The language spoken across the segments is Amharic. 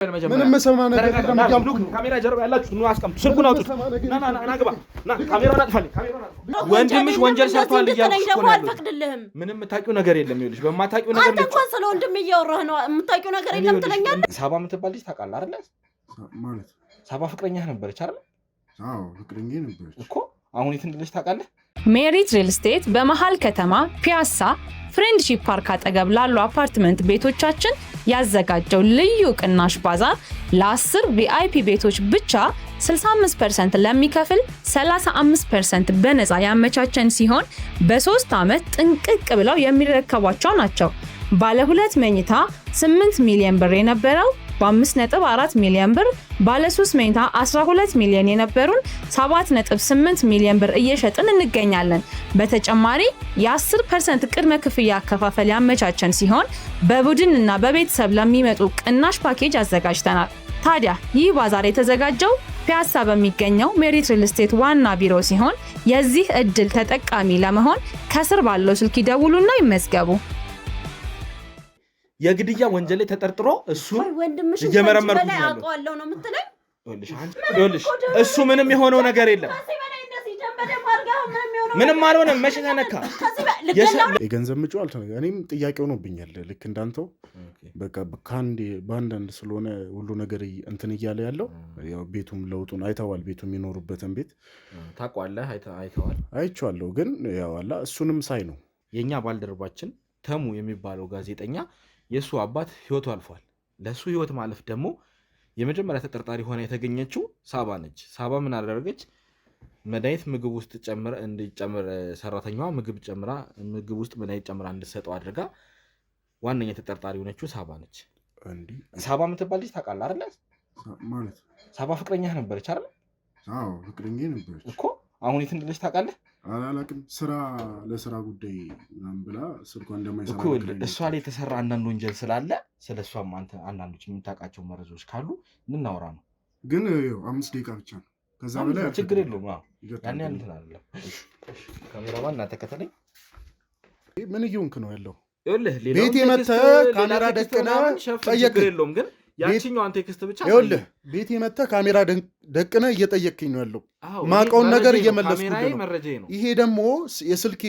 ምንም ሰማ ነገር ካሜራ ጀርባ ያላችሁ ነው አስቀምጡ። ስልኩን አውጡት። ና ግባ። ና ካሜራውን አጥፋልኝ። ወንድምሽ ወንጀል ሰርቷል እያልኩሽ ነው። አልፈቅድልህም። ምንም የምታውቂው ነገር የለም። ይኸውልሽ በማታውቂው ነገር አንተ እንኳን ስለ ወንድም እያወራህ ነው። የምታውቂው ነገር የለም ትለኛለህ። ሳባ የምትባል ልጅ ታውቃለህ አይደል? ማለት ሳባ ፍቅረኛህ ነበረች አይደል? አዎ ፍቅረኛዬ ነበረች እኮ። አሁን የት እንደለች ታውቃለህ? ሜሪት ሪል ስቴት በመሃል ከተማ ፒያሳ ፍሬንድሺፕ ፓርክ አጠገብ ላሉ አፓርትመንት ቤቶቻችን ያዘጋጀው ልዩ ቅናሽ ባዛር ለ10 ቪአይፒ ቤቶች ብቻ 65% ለሚከፍል 35% በነፃ ያመቻቸን ሲሆን በ3 ዓመት ጥንቅቅ ብለው የሚረከቧቸው ናቸው። ባለ 2 መኝታ 8 ሚሊዮን ብር የነበረው በ5.4 ሚሊዮን ብር፣ ባለ 3 መኝታ 12 ሚሊዮን የነበሩን 7.8 ሚሊዮን ብር እየሸጥን እንገኛለን። በተጨማሪ የ10% ቅድመ ክፍያ አከፋፈል ያመቻቸን ሲሆን በቡድን እና በቤተሰብ ለሚመጡ ቅናሽ ፓኬጅ አዘጋጅተናል። ታዲያ ይህ ባዛር የተዘጋጀው ፒያሳ በሚገኘው ሜሪት ሪል ስቴት ዋና ቢሮ ሲሆን የዚህ እድል ተጠቃሚ ለመሆን ከስር ባለው ስልክ ይደውሉና ይመዝገቡ። የግድያ ወንጀል ላይ ተጠርጥሮ እሱን ወንድምሽ እየመረመርኩት ነው አውቀዋለሁ ነው የምትለኝ? እሱ ምንም የሆነው ነገር የለም። ምንም አልሆነም። መቼ ተነካ? የገንዘብ ምጩ አልተነካ። እኔም ጥያቄው ሆኖብኛል። ልክ እንዳንተው በቃ በአንዳንድ ስለሆነ ሁሉ ነገር እንትን እያለ ያለው ያው ቤቱም ለውጡን አይተዋል። ቤቱ የሚኖሩበትን ቤት ታውቀዋለህ? አይተዋል። አይቼዋለሁ። ግን ያው አላ እሱንም ሳይ ነው የኛ ባልደረባችን ተሙ የሚባለው ጋዜጠኛ የሱ አባት ህይወቱ አልፏል። ለሱ ህይወት ማለፍ ደግሞ የመጀመሪያ ተጠርጣሪ ሆና የተገኘችው ሳባ ነች። ሳባ ምን አደረገች? መድኃኒት ምግብ ውስጥ እንዲጨምር ሰራተኛዋ ምግብ ውስጥ መድኃኒት ጨምራ እንድትሰጠው አድርጋ ዋነኛ ተጠርጣሪ ሆነችው ሳባ ነች። ሳባ የምትባል ልጅ ታውቃለህ አይደል? ማለት ሳባ ፍቅረኛህ ነበረች አይደል? አዎ ፍቅረኛዬ ነበረች እኮ። አሁን የት እንደለች ታውቃለህ? አላውቅም። ለስራ ጉዳይ ምናምን ብላ ስልኳ እንደማይሰራ እኮ እሷ ላይ የተሰራ አንዳንድ ወንጀል ስላለ ስለሷም አንተ አንዳንዶች የምታውቃቸው መረጃዎች ካሉ እናወራ ነው። ግን 5 ደቂቃ ብቻ ነው። ከዛ በላይ ችግር የለውም። ያን እንትን አይደለም። ካሜራማን እና ተከተለኝ። ምን እየሆንክ ነው ያለው? ቤቴ መተህ ካሜራ ደቅነህ ችግር የለውም። ግን ያቺኛዋን ቴክስት ብቻ ይኸውልህ፣ ቤቴ መተህ ካሜራ ደቅነህ እየጠየቅኝ ነው ያለው። ማውቀውን ነገር እየመለስኩልህ ነው። ይሄ ደግሞ የስልኬ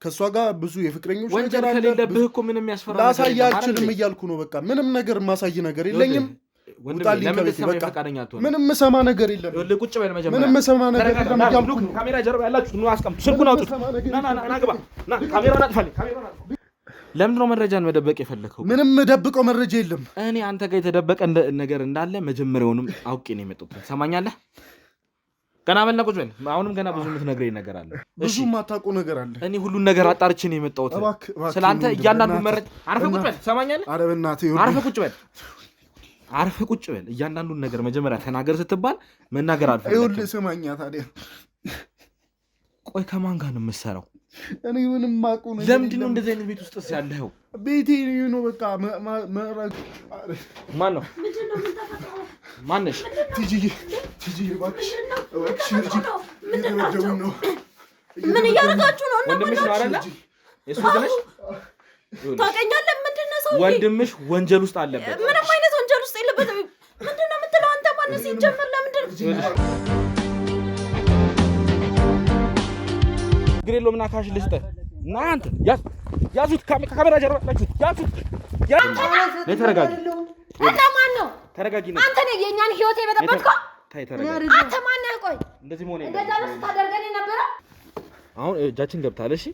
ከሷ ጋር ብዙ የፍቅረኞች ነገር አለ። ከሌለብህ እኮ ምንም ያስፈራ ነገር ላሳይህ አልችልም እያልኩ ነው። በቃ ምንም ነገር ማሳይ ነገር የለኝም። ምንም ሰማ ነገር የለም። ቁጭ በል መጀመሪያ። ምንም ሰማ ነገር የለም እያልኩ ነው። ካሜራ ጀርባ ያላችሁ ነው አስቀምጡ። ስልኩን አውጡት። ና ግባ። ና ካሜራውን አጥፋልኝ። ለምንድን ነው መረጃን መደበቅ የፈለከው? ምንም ደብቀው መረጃ የለም። እኔ አንተ ጋር የተደበቀ ነገር እንዳለ መጀመሪያውንም አውቄ ነው የመጣሁት። ሰማኛለህ? ገና በልና ቁጭ በል። አሁንም ገና ብዙ የምትነግረኝ ነገር አለ። ብዙ የማታውቀው ነገር አለ። እኔ ሁሉን ነገር አጣርቼ ነው የመጣሁት። ስለአንተ እያንዳንዱ መረጃ አርፈህ ቁጭ በል። ሰማኛለህ? ኧረ በእናትህ አርፈህ ቁጭ በል። እያንዳንዱን ነገር መጀመሪያ ተናገር ስትባል መናገር አልፈልግም። ይኸውልህ ስማኛ ታዲያ። ቆይ ከማን ጋር ነው የምትሰራው? እኔ ምንም ማቁ ነው። ለምንድን ነው እንደዚህ አይነት ቤት ውስጥ ያለኸው? ቤቴ ነው በቃ። ማን ነው? ማነሽ? ቲጂ እባክሽ ነው። ምን እያደረጋችሁ ነው? ወንድምሽ ነው አይደለ? እሱ ወንድምሽ ታውቀኛለህ? ምንድን ነው ሰው? ወንድምሽ ወንጀል ውስጥ አለበት። ምንም አይነት ወንጀል ውስጥ የለበትም። ምንድን ነው የምትለው አንተ? ማነው ሲጀምር? ለምንድን ግሬ ሎምና ካሽ ልስጥህ እና አንተ ያዙት። ካሜራ ጀርባ ያላችሁት ያዙት። ተረጋጊ። አንተ ማን ነው? ተረጋጊ። አንተ ነህ የኛን ህይወት የበጠበጥከው። ተረጋጊ። አንተ ማን ነህ? ቆይ እንደዚህ ሆነ እንደዛ ነው ታደርገኝ ነበር። አሁን እጃችን ገብታል። እሺ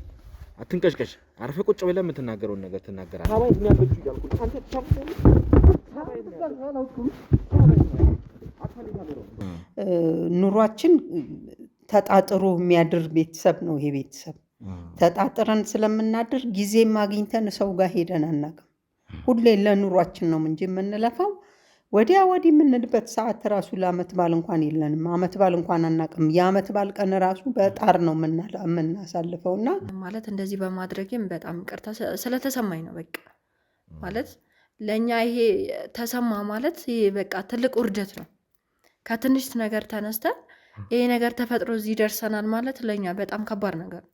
አትንቀሽቀሽ። አርፈህ ቁጭ ብለህ የምትናገረውን ነገር ትናገራለህ። ታባይ ምን ያልኩት ይያልኩት አንተ ኑሯችን ተጣጥሮ የሚያድር ቤተሰብ ነው። ይሄ ቤተሰብ ተጣጥረን ስለምናድር ጊዜም አግኝተን ሰው ጋር ሄደን አናውቅም። ሁሌ ለኑሯችን ነው እንጂ የምንለፋው ወዲያ ወዲህ የምንልበት ሰዓት ራሱ ለአመት ባል እንኳን የለንም። አመት ባል እንኳን አናውቅም። የአመት ባል ቀን ራሱ በጣር ነው የምናሳልፈው። እና ማለት እንደዚህ በማድረግም በጣም ይቅርታ ስለተሰማኝ ነው። በቃ ማለት ለእኛ ይሄ ተሰማ ማለት ይሄ በቃ ትልቅ ውርደት ነው። ከትንሽ ነገር ተነስተን ይሄ ነገር ተፈጥሮ እዚህ ደርሰናል ማለት ለኛ በጣም ከባድ ነገር ነው።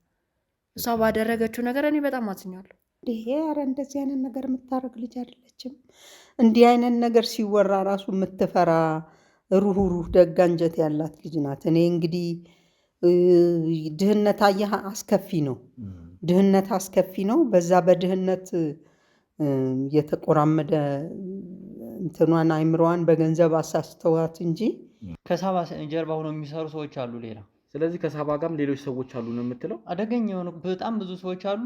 እሷ ባደረገችው ነገር እኔ በጣም አዝኛለሁ። ይሄ ኧረ እንደዚህ አይነት ነገር የምታረግ ልጅ አይደለች። አይደለችም። እንዲህ አይነት ነገር ሲወራ ራሱ የምትፈራ ሩህሩህ ደግ አንጀት ያላት ልጅ ናት። እኔ እንግዲህ ድህነት አየህ አስከፊ ነው። ድህነት አስከፊ ነው። በዛ በድህነት የተቆራመደ እንትኗን አይምሮዋን በገንዘብ አሳስተዋት እንጂ ከሳባ ጀርባ ሆነው የሚሰሩ ሰዎች አሉ ሌላ። ስለዚህ ከሳባ ጋርም ሌሎች ሰዎች አሉ ነው የምትለው? አደገኛ የሆኑ በጣም ብዙ ሰዎች አሉ።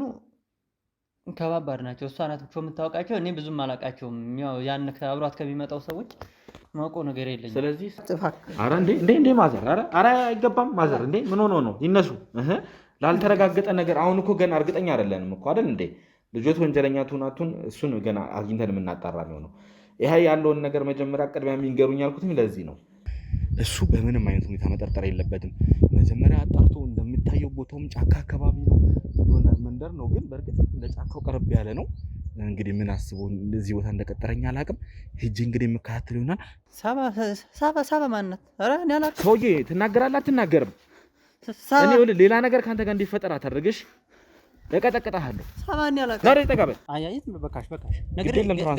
ከባባድ ናቸው። እሷ ናት ብቻ የምታውቃቸው። እኔ ብዙም አላውቃቸውም። ያው ያን አብሯት ከሚመጣው ሰዎች ማውቀው ነገር የለኝም። ስለዚህ ኧረ እንዴ ማዘር ኧረ አይገባም ማዘር እንዴ ምን ሆኖ ነው ይነሱ ላልተረጋገጠ ነገር። አሁን እኮ ገና እርግጠኛ አይደለንም እኮ አይደል እንዴ? ልጆት ወንጀለኛ ትሁናቱን እሱን ገና አግኝተን የምናጣራ ነው። ይሄ ያለውን ነገር መጀመሪያ ቅድሚያ የሚንገሩኝ ያልኩትም ለዚህ ነው። እሱ በምንም አይነት ሁኔታ መጠርጠር የለበትም። መጀመሪያ አጣርቶ እንደሚታየው ቦታውም ጫካ አካባቢ ነው፣ የሆነ መንደር ነው። ግን በእርግጥ ለጫካው ቀረብ ያለ ነው። እንግዲህ ምን አስቦ እዚህ ቦታ እንደቀጠረኝ አላውቅም። ሂጅ እንግዲህ የምከታተል ይሆናል። ሳባ ማናት? ኧረ እኔ አላውቅም። ሰውዬ ትናገራለህ አትናገርም? እኔ ሌላ ነገር ከአንተ ጋር እንዲፈጠር አታድርግሽ። እቀጠቅጥሃለሁ። ሳባን ያላቀ ዛሬ ተጋበል። አያይት በቃሽ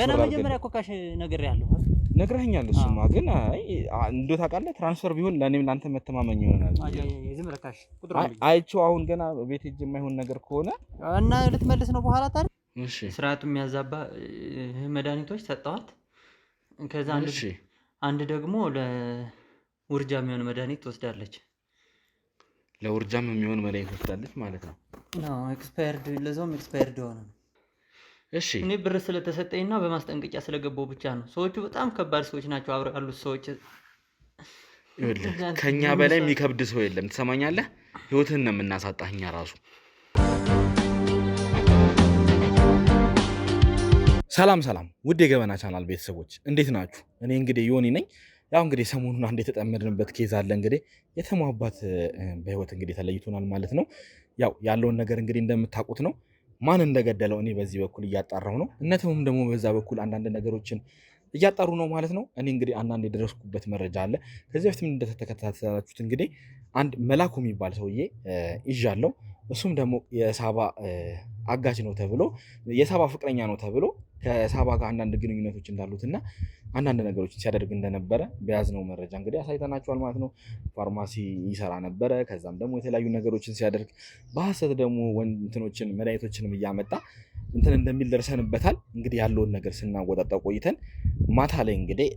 ገና መጀመሪያ እኮ ካሽ ነገር ያለው ነግረኸኛል። እሱማ ግን እንደው ታውቃለህ፣ ትራንስፈር ቢሆን ለእኔም ለአንተ መተማመኝ ይሆናል። አይቼው አሁን ገና ቤት ሂጅ የማይሆን ነገር ከሆነ እና ልትመልስ ነው በኋላ ታዲያ። እሺ ስርዓቱ የሚያዛባ መድኃኒቶች ሰጠዋት። ከዛ አንድ ደግሞ ለውርጃ የሚሆን መድኃኒት ትወስዳለች። ለውርጃም የሚሆን መድኃኒት ትወስዳለች ማለት ነው? ኤክስፓየርድ፣ ለዛውም ኤክስፓየርድ ሆነ። እሺ እኔ ብር ስለተሰጠኝና በማስጠንቀቂያ ስለገባው ብቻ ነው። ሰዎቹ በጣም ከባድ ሰዎች ናቸው። አብረው ያሉት ሰዎች ከኛ በላይ የሚከብድ ሰው የለም። ትሰማኛለህ? ህይወትህን ነው የምናሳጣህ እኛ ራሱ። ሰላም ውድ የገበና ቻናል ቤተሰቦች እንዴት ናችሁ? እኔ እንግዲህ ዮኒ ነኝ። ያው እንግዲህ ሰሞኑን አንድ የተጠመድንበት ኬዝ አለ። እንግዲህ የተሙ አባት በህይወት እንግዲህ ተለይቶናል ማለት ነው። ያው ያለውን ነገር እንግዲህ እንደምታውቁት ነው። ማን እንደገደለው እኔ በዚህ በኩል እያጣራሁ ነው። እነተሙም ደግሞ በዛ በኩል አንዳንድ ነገሮችን እያጣሩ ነው ማለት ነው። እኔ እንግዲህ አንዳንድ የደረስኩበት መረጃ አለ። ከዚህ በፊት ምን እንደተከታተላችሁት እንግዲህ አንድ መላኩ የሚባል ሰውዬ ይዣለው። እሱም ደግሞ የሳባ አጋች ነው ተብሎ የሳባ ፍቅረኛ ነው ተብሎ ከሳባ ጋር አንዳንድ ግንኙነቶች እንዳሉትና አንዳንድ ነገሮችን ሲያደርግ እንደነበረ በያዝነው መረጃ እንግዲህ አሳይተናችኋል ማለት ነው። ፋርማሲ ይሰራ ነበረ። ከዛም ደግሞ የተለያዩ ነገሮችን ሲያደርግ በሐሰት ደግሞ እንትኖችን መድኃኒቶችንም እያመጣ እንትን እንደሚል ደርሰንበታል። እንግዲህ ያለውን ነገር ስናወጣጣ ቆይተን ማታ ላይ እንግዲህ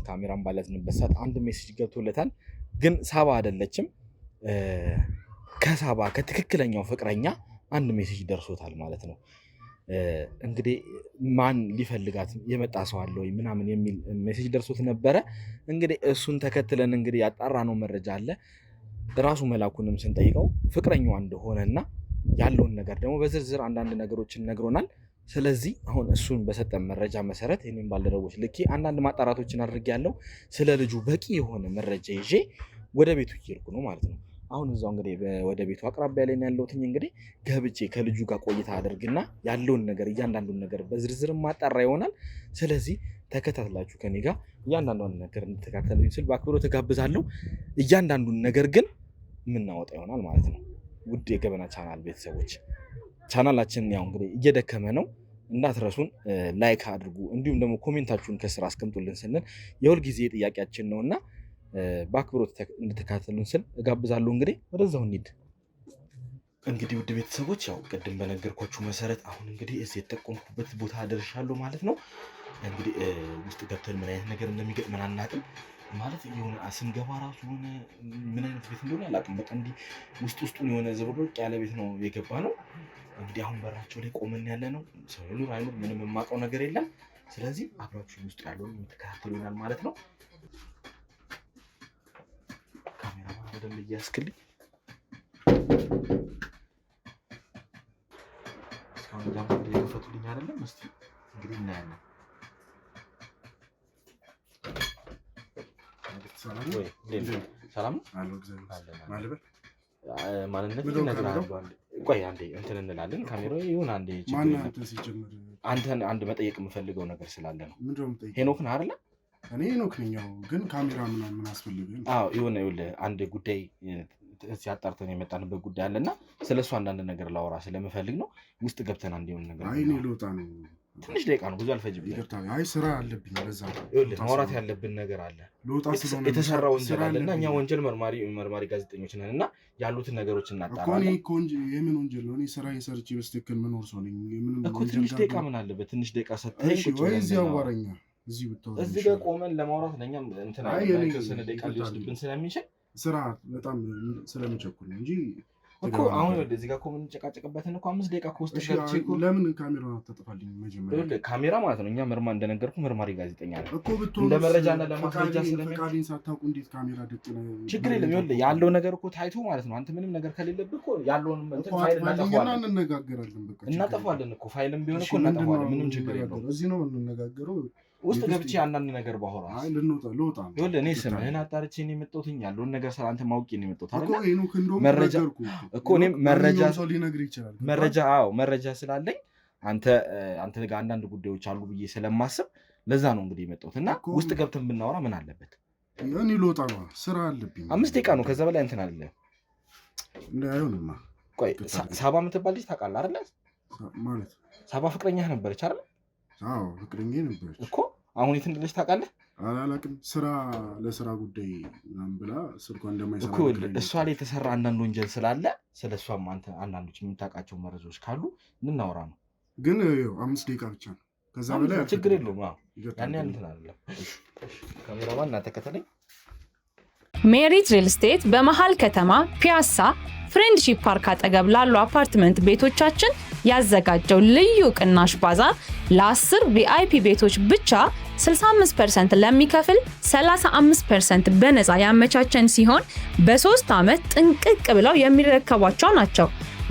ካሜራን ባለዝንበት ሰዓት አንድ ሜሴጅ ገብቶለታል። ግን ሳባ አይደለችም። ከሳባ ከትክክለኛው ፍቅረኛ አንድ ሜሴጅ ደርሶታል ማለት ነው። እንግዲህ ማን ሊፈልጋት የመጣ ሰው አለ ወይ ምናምን የሚል ሜሴጅ ደርሶት ነበረ። እንግዲህ እሱን ተከትለን እንግዲህ ያጣራነው መረጃ አለ። ራሱ መላኩንም ስንጠይቀው ፍቅረኛዋ እንደሆነና ያለውን ነገር ደግሞ በዝርዝር አንዳንድ ነገሮችን ነግሮናል። ስለዚህ አሁን እሱን በሰጠን መረጃ መሰረት እኔም ባልደረቦች ልኬ አንዳንድ ማጣራቶችን አድርጌያለሁ። ስለ ልጁ በቂ የሆነ መረጃ ይዤ ወደ ቤቱ እየሄድኩ ነው ማለት ነው። አሁን እዛው እንግዲህ ወደ ቤቱ አቅራቢያ ላይ ያለሁት እንግዲህ ገብቼ ከልጁ ጋር ቆይታ አድርግና ያለውን ነገር እያንዳንዱን ነገር በዝርዝር ማጣራ ይሆናል። ስለዚህ ተከታትላችሁ ከኔ ጋር እያንዳንዱን ነገር እንድትከታተሉኝ ስል በአክብሮት ተጋብዛለሁ። እያንዳንዱን ነገር ግን የምናወጣ ይሆናል ማለት ነው። ውድ የገበና ቻናል ቤተሰቦች ቻናላችን ያው እንግዲህ እየደከመ ነው። እንዳትረሱን ላይክ አድርጉ፣ እንዲሁም ደግሞ ኮሜንታችሁን ከስር አስቀምጡልን ስንል የሁልጊዜ ጥያቄያችን ነውና በአክብሮት እንድትከታተሉን ስል እጋብዛለሁ። እንግዲህ ወደዛው እንሂድ። እንግዲህ ውድ ቤተሰቦች ያው ቅድም በነገርኳችሁ መሰረት አሁን እንግዲህ እዚህ የተጠቆምኩበት ቦታ ደርሻለሁ ማለት ነው። እንግዲህ ውስጥ ገብተን ምን አይነት ነገር እንደሚገጥመን አናውቅም። ማለት የሆነ ስንገባ ራሱ የሆነ ምን አይነት ቤት እንደሆነ አላውቅም። በቃ እንዲህ ውስጡን የሆነ ዝብርቅ ያለ ቤት ነው የገባ ነው። እንግዲህ አሁን በራቸው ላይ ቆመን ያለ ነው። ሰው ይኑር አይኑር ምንም የማውቀው ነገር የለም። ስለዚህ አብራችሁ ውስጥ ያለውን የምትከታተሉ ይሆናል ማለት ነው። ካሜራማን በደንብ እያስክልኝ እስካሁን ጃምፕ የከፈቱልኝ አይደለም። እስቲ እንግዲህ እናያለን። ሰላም ማንነት እነግርሃለሁ። ቆይ አንዴ እንትን እንላለን። ካሜራ ይሁን አንዴ አንድ መጠየቅ የምፈልገው ነገር ስላለ ነው። ሄኖክ ነህ አይደለ? እኔ ሄኖክ ነኝ። ግን ካሜራ ምን አስፈልገኝ? አዎ ይኸውልህ አንድ ጉዳይ ሲያጣርተን የመጣንበት ጉዳይ አለና ስለሱ አንዳንድ ነገር ላወራ ስለምፈልግ ነው። ውስጥ ገብተን አንድ የሆነ ነገር አይ እኔ ልወጣ ነው። ትንሽ ደቂቃ ነው፣ ብዙ አልፈጅም። ይቅርታ፣ አይ ስራ አለብኝ። ለዛ ማውራት ያለብን ነገር አለ። ለውጣ ስለሆነ የተሰራ ወንጀል አለና እኛ ወንጀል መርማሪ ጋዜጠኞች ነን እና ያሉትን ነገሮች እናጣራለን። የምን ወንጀል ነው? እኔ ስራ የሰርቼ በስትክክል መኖር ሰው ነኝ። እኮ ትንሽ ደቂቃ ምን አለበት? ትንሽ ደቂቃ ሰጥተህ ወይ እዚህ አዋራኛ እዚህ ጋር ቆመን ለማውራት ለእኛም እንትን የተወሰነ ደቂቃ ሊወስድብን ስለሚችል ስራ በጣም ስለሚቸኩል ነው እንጂ እኮ አሁን እዚህ ጋር እኮ የምንጨቃጨቅበትን እኮ 5 ደቂቃ ከውስጥ ገብቼ እኮ ለምን ካሜራ አታጠፋልኝ? መጀመሪያ ካሜራ ማለት ነው። እኛ እንደነገርኩ መርማሪ ጋዜጠኛ ነው እኮ ብትሆን እንደ መረጃና ለማስረጃ ፈቃዴን ሳታውቁ እንዴት ካሜራ ደቅነ? ችግር የለም። ይኸውልህ ያለው ነገር እኮ ታይቶ ማለት ነው። አንተ ምንም ነገር ከሌለብህ እኮ ያለውን እንትን ፋይል እንነጋገራለን። በቃ እናጠፋለን እኮ ፋይልም ቢሆን እኮ እናጠፋለን። ምንም ችግር የለውም። እዚህ ነው የምንነጋገረው። ውስጥ ገብቼ አንዳንድ ነገር ባወራ አይ ልወጣ ይኸውልህ እኔ ስምህን አጣርቼ ነው የመጣሁት። ያለውን ነገር ስለ አንተ ማውቄ ነው የመጣሁት አይደል? እኮ ሄኖክ እንደውም መረጃ እኮ እኔም ሰው ሊነግርህ ይችላል። መረጃ ስላለኝ አንተ ጋር አንዳንድ ጉዳዮች አሉ ብዬ ስለማስብ ለዛ ነው እንግዲህ የመጣሁት እና ውስጥ ገብተን ብናወራ ምን አለበት? እኔ ልወጣ ነው፣ ስራ አለብኝ። 5 ደቂቃ ነው፣ ከዛ በላይ እንትን አለ እንዴ? አይሆንማ። ቆይ ሳባ የምትባል ልጅ ታውቃለህ አይደለ? ማለት ሳባ ፍቅረኛህ ነበረች አይደል? አዎ ፍቅረኛዬ ነበረች እኮ። አሁን የት እንደለች ታውቃለህ? አላውቅም። ለስራ ጉዳይ ምናምን ብላ ስልኳ እንደማይሰራ እኮ እሷ ላይ የተሰራ አንዳንድ ወንጀል ስላለ ስለ እሷም አንተ አንዳንዶች የምታውቃቸው መረጃዎች ካሉ እንናወራ ነው። ግን 5 ደቂቃ ብቻ ነው፣ ከዛ በላይ ችግር የለውም። ያን እንትን አይደለም። ካሜራማን እና ተከተለኝ። ሜሪት ሪል ስቴት በመሃል ከተማ ፒያሳ ፍሬንድሺፕ ፓርክ አጠገብ ላሉ አፓርትመንት ቤቶቻችን ያዘጋጀው ልዩ ቅናሽ ባዛር ለ10 ቪአይፒ ቤቶች ብቻ 65% ለሚከፍል 35% በነፃ ያመቻቸን ሲሆን በ3 ዓመት ጥንቅቅ ብለው የሚረከቧቸው ናቸው።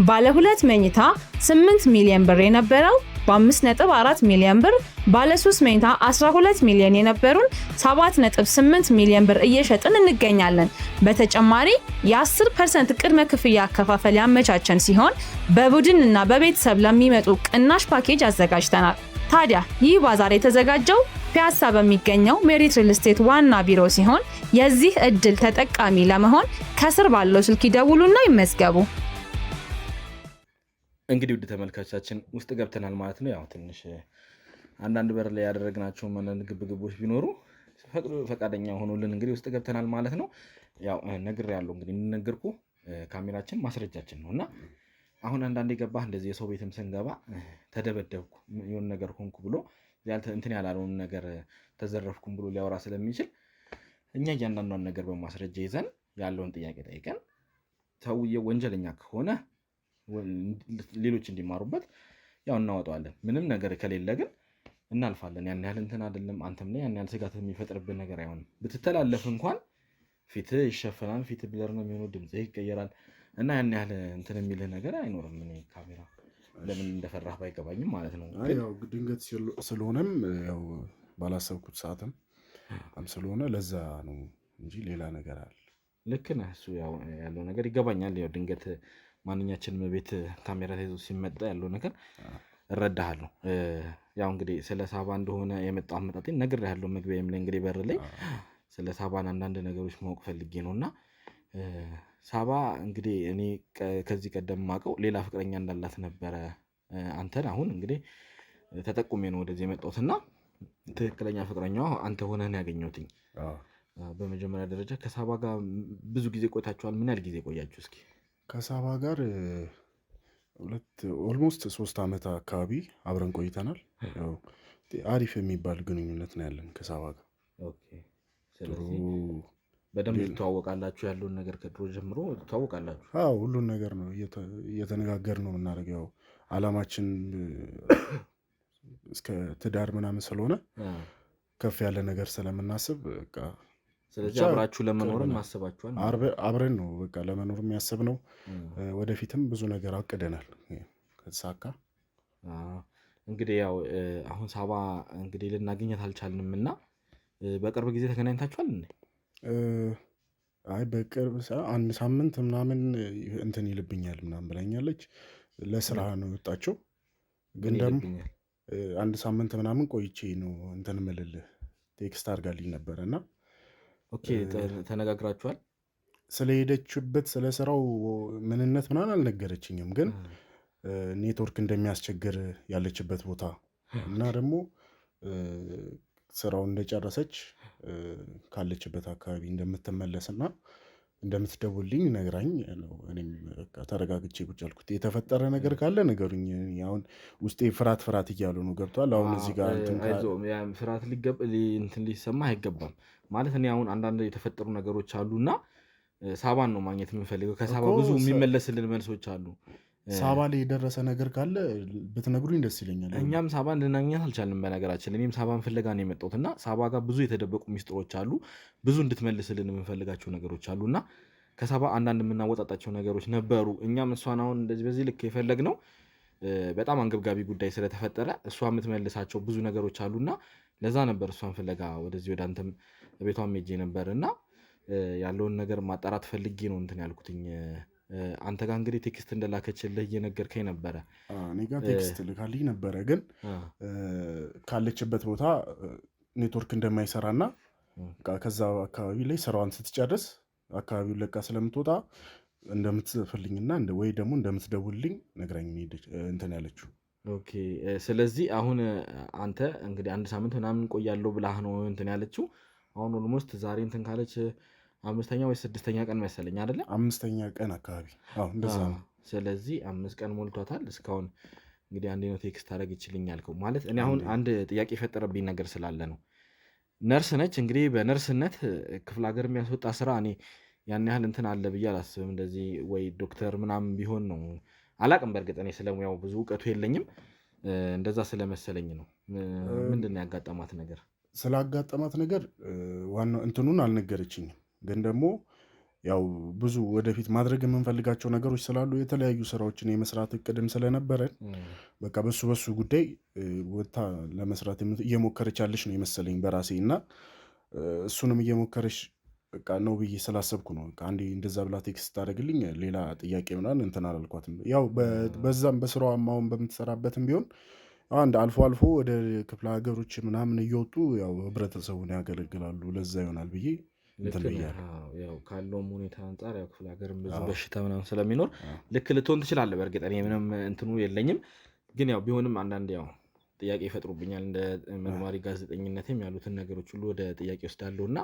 ባለ 2 መኝታ 8 ሚሊዮን ብር የነበረው በ5.4 ሚሊዮን ብር፣ ባለ 3 መኝታ 12 ሚሊዮን የነበሩን 7.8 ሚሊዮን ብር እየሸጥን እንገኛለን። በተጨማሪ የ10% ቅድመ ክፍያ አከፋፈል ያመቻቸን ሲሆን በቡድንና በቤተሰብ ለሚመጡ ቅናሽ ፓኬጅ አዘጋጅተናል። ታዲያ ይህ ባዛር የተዘጋጀው ፒያሳ በሚገኘው ሜሪት ሪል ስቴት ዋና ቢሮ ሲሆን የዚህ እድል ተጠቃሚ ለመሆን ከስር ባለው ስልክ ይደውሉና ይመዝገቡ። እንግዲህ ውድ ተመልካቾቻችን ውስጥ ገብተናል ማለት ነው። ያው ትንሽ አንዳንድ በር ላይ ያደረግናቸው አንዳንድ ግብግቦች ቢኖሩ ፈቃደኛ ሆኖልን እንግዲህ ውስጥ ገብተናል ማለት ነው። ያው ነግሬያለሁ እንግዲህ የምንነገርኩ ካሜራችን ማስረጃችን ነውና አሁን አንዳንዴ ገባህ እንደዚህ የሰው ቤትም ስንገባ ተደበደብኩ የሆነ ነገር ሆንኩ ብሎ እንትን ያላለውን ነገር ተዘረፍኩም ብሎ ሊያወራ ስለሚችል እኛ እያንዳንዷን ነገር በማስረጃ ይዘን ያለውን ጥያቄ ጠይቀን ሰውዬው ወንጀለኛ ከሆነ ሌሎች እንዲማሩበት ያው እናወጣዋለን። ምንም ነገር ከሌለ ግን እናልፋለን። ያን ያህል እንትን አይደለም። አንተም ላይ ያን ያህል ስጋት የሚፈጥርብን ነገር አይሆንም። ብትተላለፍ እንኳን ፊትህ ይሸፈናል፣ ፊትህ ብለር ነው የሚሆነው፣ ድምፅህ ይቀየራል እና ያን ያህል እንትን የሚልህ ነገር አይኖርም። እኔ ካሜራ ለምን እንደፈራህ ባይገባኝም ማለት ነው። ያው ድንገት ስለሆነም ያው ባላሰብኩት ሰዓትም ስለሆነ ለዛ ነው እንጂ ሌላ ነገር አለ። ልክ ነህ። እሱ ያው ያለው ነገር ይገባኛል። ያው ድንገት ማንኛችንም ቤት ካሜራ ተይዞ ሲመጣ ያለው ነገር እረዳሃለሁ። ያው እንግዲህ ስለ ሳባ እንደሆነ የመጣው አመጣጤን ነግሬሃለሁ። መግቢያዬም ላይ እንግዲህ በር ላይ ስለ ሳባን አንዳንድ ነገሮች ማወቅ ፈልጌ ነውና ሳባ እንግዲህ እኔ ከዚህ ቀደም ማውቀው ሌላ ፍቅረኛ እንዳላት ነበረ። አንተን አሁን እንግዲህ ተጠቁሜ ነው ወደዚህ የመጣሁትና ትክክለኛ ፍቅረኛዋ አንተ ሆነህ ነው ያገኘሁትኝ። በመጀመሪያ ደረጃ ከሳባ ጋር ብዙ ጊዜ ቆይታችኋል? ምን ያህል ጊዜ ቆያችሁ? እስኪ ከሳባ ጋር ኦልሞስት 3 ዓመት አካባቢ አብረን ቆይተናል። ያው አሪፍ የሚባል ግንኙነት ነው ያለን ከሳባ ጋር። ኦኬ። ስለዚህ በደንብ ትተዋወቃላችሁ? ያለውን ነገር ከድሮ ጀምሮ ትተዋወቃላችሁ? አዎ፣ ሁሉን ነገር ነው እየተነጋገር ነው የምናደርገው። ያው አላማችን እስከ ትዳር ምናምን ስለሆነ ከፍ ያለ ነገር ስለምናስብ በቃ ስለዚህ አብራችሁ ለመኖርም አስባችኋል? አብረን ነው በቃ ለመኖርም ያሰብነው። ወደፊትም ብዙ ነገር አቅደናል ከተሳካ። እንግዲህ ያው አሁን ሳባ እንግዲህ ልናገኘት አልቻልንም እና በቅርብ ጊዜ ተገናኝታችኋል እንዴ? አይ በቅርብ 1 ሳምንት ምናምን እንትን ይልብኛል ምናምን ብላኛለች። ለስራ ነው የወጣችው። ግን ደግሞ 1 ሳምንት ምናምን ቆይቼ ነው እንትን ምልልህ ቴክስት አድርጋልኝ ነበረና ኦኬ። ተነጋግራችኋል? ስለሄደችበት ስለ ስራው ምንነት ምናምን አልነገረችኝም። ግን ኔትወርክ እንደሚያስቸግር ያለችበት ቦታ እና ደግሞ ስራውን እንደጨረሰች ካለችበት አካባቢ እንደምትመለስና እንደምትደውልኝ ነግራኝ ነው። እኔም በቃ ተረጋግቼ ቁጭ ያልኩት። የተፈጠረ ነገር ካለ ነገሩኝ። አሁን ውስጤ ፍርሃት እያሉ ነው። ገብቷል። አሁን እዚህ ጋር ፍርሃት እንትን ሊሰማ አይገባም ማለት እኔ አሁን አንዳንድ የተፈጠሩ ነገሮች አሉና ሳባን ነው ማግኘት የምንፈልገው። ከሳባ ብዙ የሚመለስልን መልሶች አሉ። ሳባ ላይ የደረሰ ነገር ካለ ብትነግሩኝ ደስ ይለኛል። እኛም ሳባን ልናገኛት አልቻልንም። በነገራችን እኔም ሳባን ፍለጋ ነው የመጣሁት እና ሳባ ጋር ብዙ የተደበቁ ሚስጥሮች አሉ። ብዙ እንድትመልስልን የምንፈልጋቸው ነገሮች አሉ እና ከሳባ አንዳንድ የምናወጣጣቸው ነገሮች ነበሩ። እኛም እሷን አሁን እንደዚህ በዚህ ልክ የፈለግነው በጣም አንገብጋቢ ጉዳይ ስለተፈጠረ እሷ የምትመልሳቸው ብዙ ነገሮች አሉና ለዛ ነበር እሷን ፍለጋ ወደዚህ ወደ አንተም ቤቷም ሄጄ ነበር እና ያለውን ነገር ማጣራት ፈልጌ ነው እንትን ያልኩትኝ። አንተ ጋር እንግዲህ ቴክስት እንደላከችልህ እየነገርከኝ ነበረ። እኔ ጋር ቴክስት ልካልኝ ነበረ፣ ግን ካለችበት ቦታ ኔትወርክ እንደማይሰራና ከዛ አካባቢ ላይ ስራዋን ስትጨርስ አካባቢውን ለቃ ስለምትወጣ እንደምትጽፍልኝና ወይ ደግሞ እንደምትደውልልኝ ነግራኝ እንትን ያለችው። ኦኬ። ስለዚህ አሁን አንተ እንግዲህ 1 ሳምንት ምናምን ቆያለሁ ብላህ ነው እንትን ያለችው። አሁን ኦልሞስት ዛሬ እንትን ካለች 5ኛ ወይ 6ኛ ቀን መሰለኝ አይደለ? 5ኛ ቀን አካባቢ እንደዛ ነው። ስለዚህ 5 ቀን ሞልቷታል። እስካሁን እንግዲህ አንዴ ነው ቴክስት ታደርግልኝ ያልከው። ማለት እኔ አሁን አንድ ጥያቄ የፈጠረብኝ ነገር ስላለ ነው። ነርስ ነች እንግዲህ በነርስነት ክፍለ ሀገር የሚያስወጣ ስራ እኔ ያን ያህል እንትን አለ ብዬ አላስብም። እንደዚህ ወይ ዶክተር ምናምን ቢሆን ነው አላቅም። በእርግጥ እኔ ስለሙያው ብዙ እውቀቱ የለኝም። እንደዛ ስለመሰለኝ ነው። ምንድን ነው ያጋጠማት ነገር? ስላጋጠማት ነገር ዋናው እንትኑን አልነገረችኝም። ግን ደግሞ ያው ብዙ ወደፊት ማድረግ የምንፈልጋቸው ነገሮች ስላሉ የተለያዩ ስራዎችን የመስራት እቅድም ስለነበረን በቃ በሱ ጉዳይ ወታ ለመስራት እየሞከረች ያለች ነው የመሰለኝ በራሴ እና እሱንም እየሞከረች በቃ ነው ብዬ ስላሰብኩ ነው። አንዴ እንደዛ ብላ ቴክስት ታደርግልኝ ሌላ ጥያቄ ምናምን እንትን አላልኳትም። ያው በዛም በስራዋም አሁን በምትሰራበትም ቢሆን አንድ አልፎ ወደ ክፍለ ሀገሮች ምናምን እየወጡ ያው ህብረተሰቡን ያገለግላሉ። ለዛ ይሆናል ብዬ ያው ካለውም ሁኔታ አንጻር ያው ክፍለ ሀገርም ብዙ በሽታ ምናምን ስለሚኖር ልክ ልትሆን ትችላለህ። በእርግጥ እኔ ምንም እንትኑ የለኝም፣ ግን ያው ቢሆንም አንዳንድ ያው ጥያቄ ይፈጥሩብኛል። እንደ መርማሪ ጋዜጠኝነትም ያሉትን ነገሮች ሁሉ ወደ ጥያቄ ወስዳለሁ እና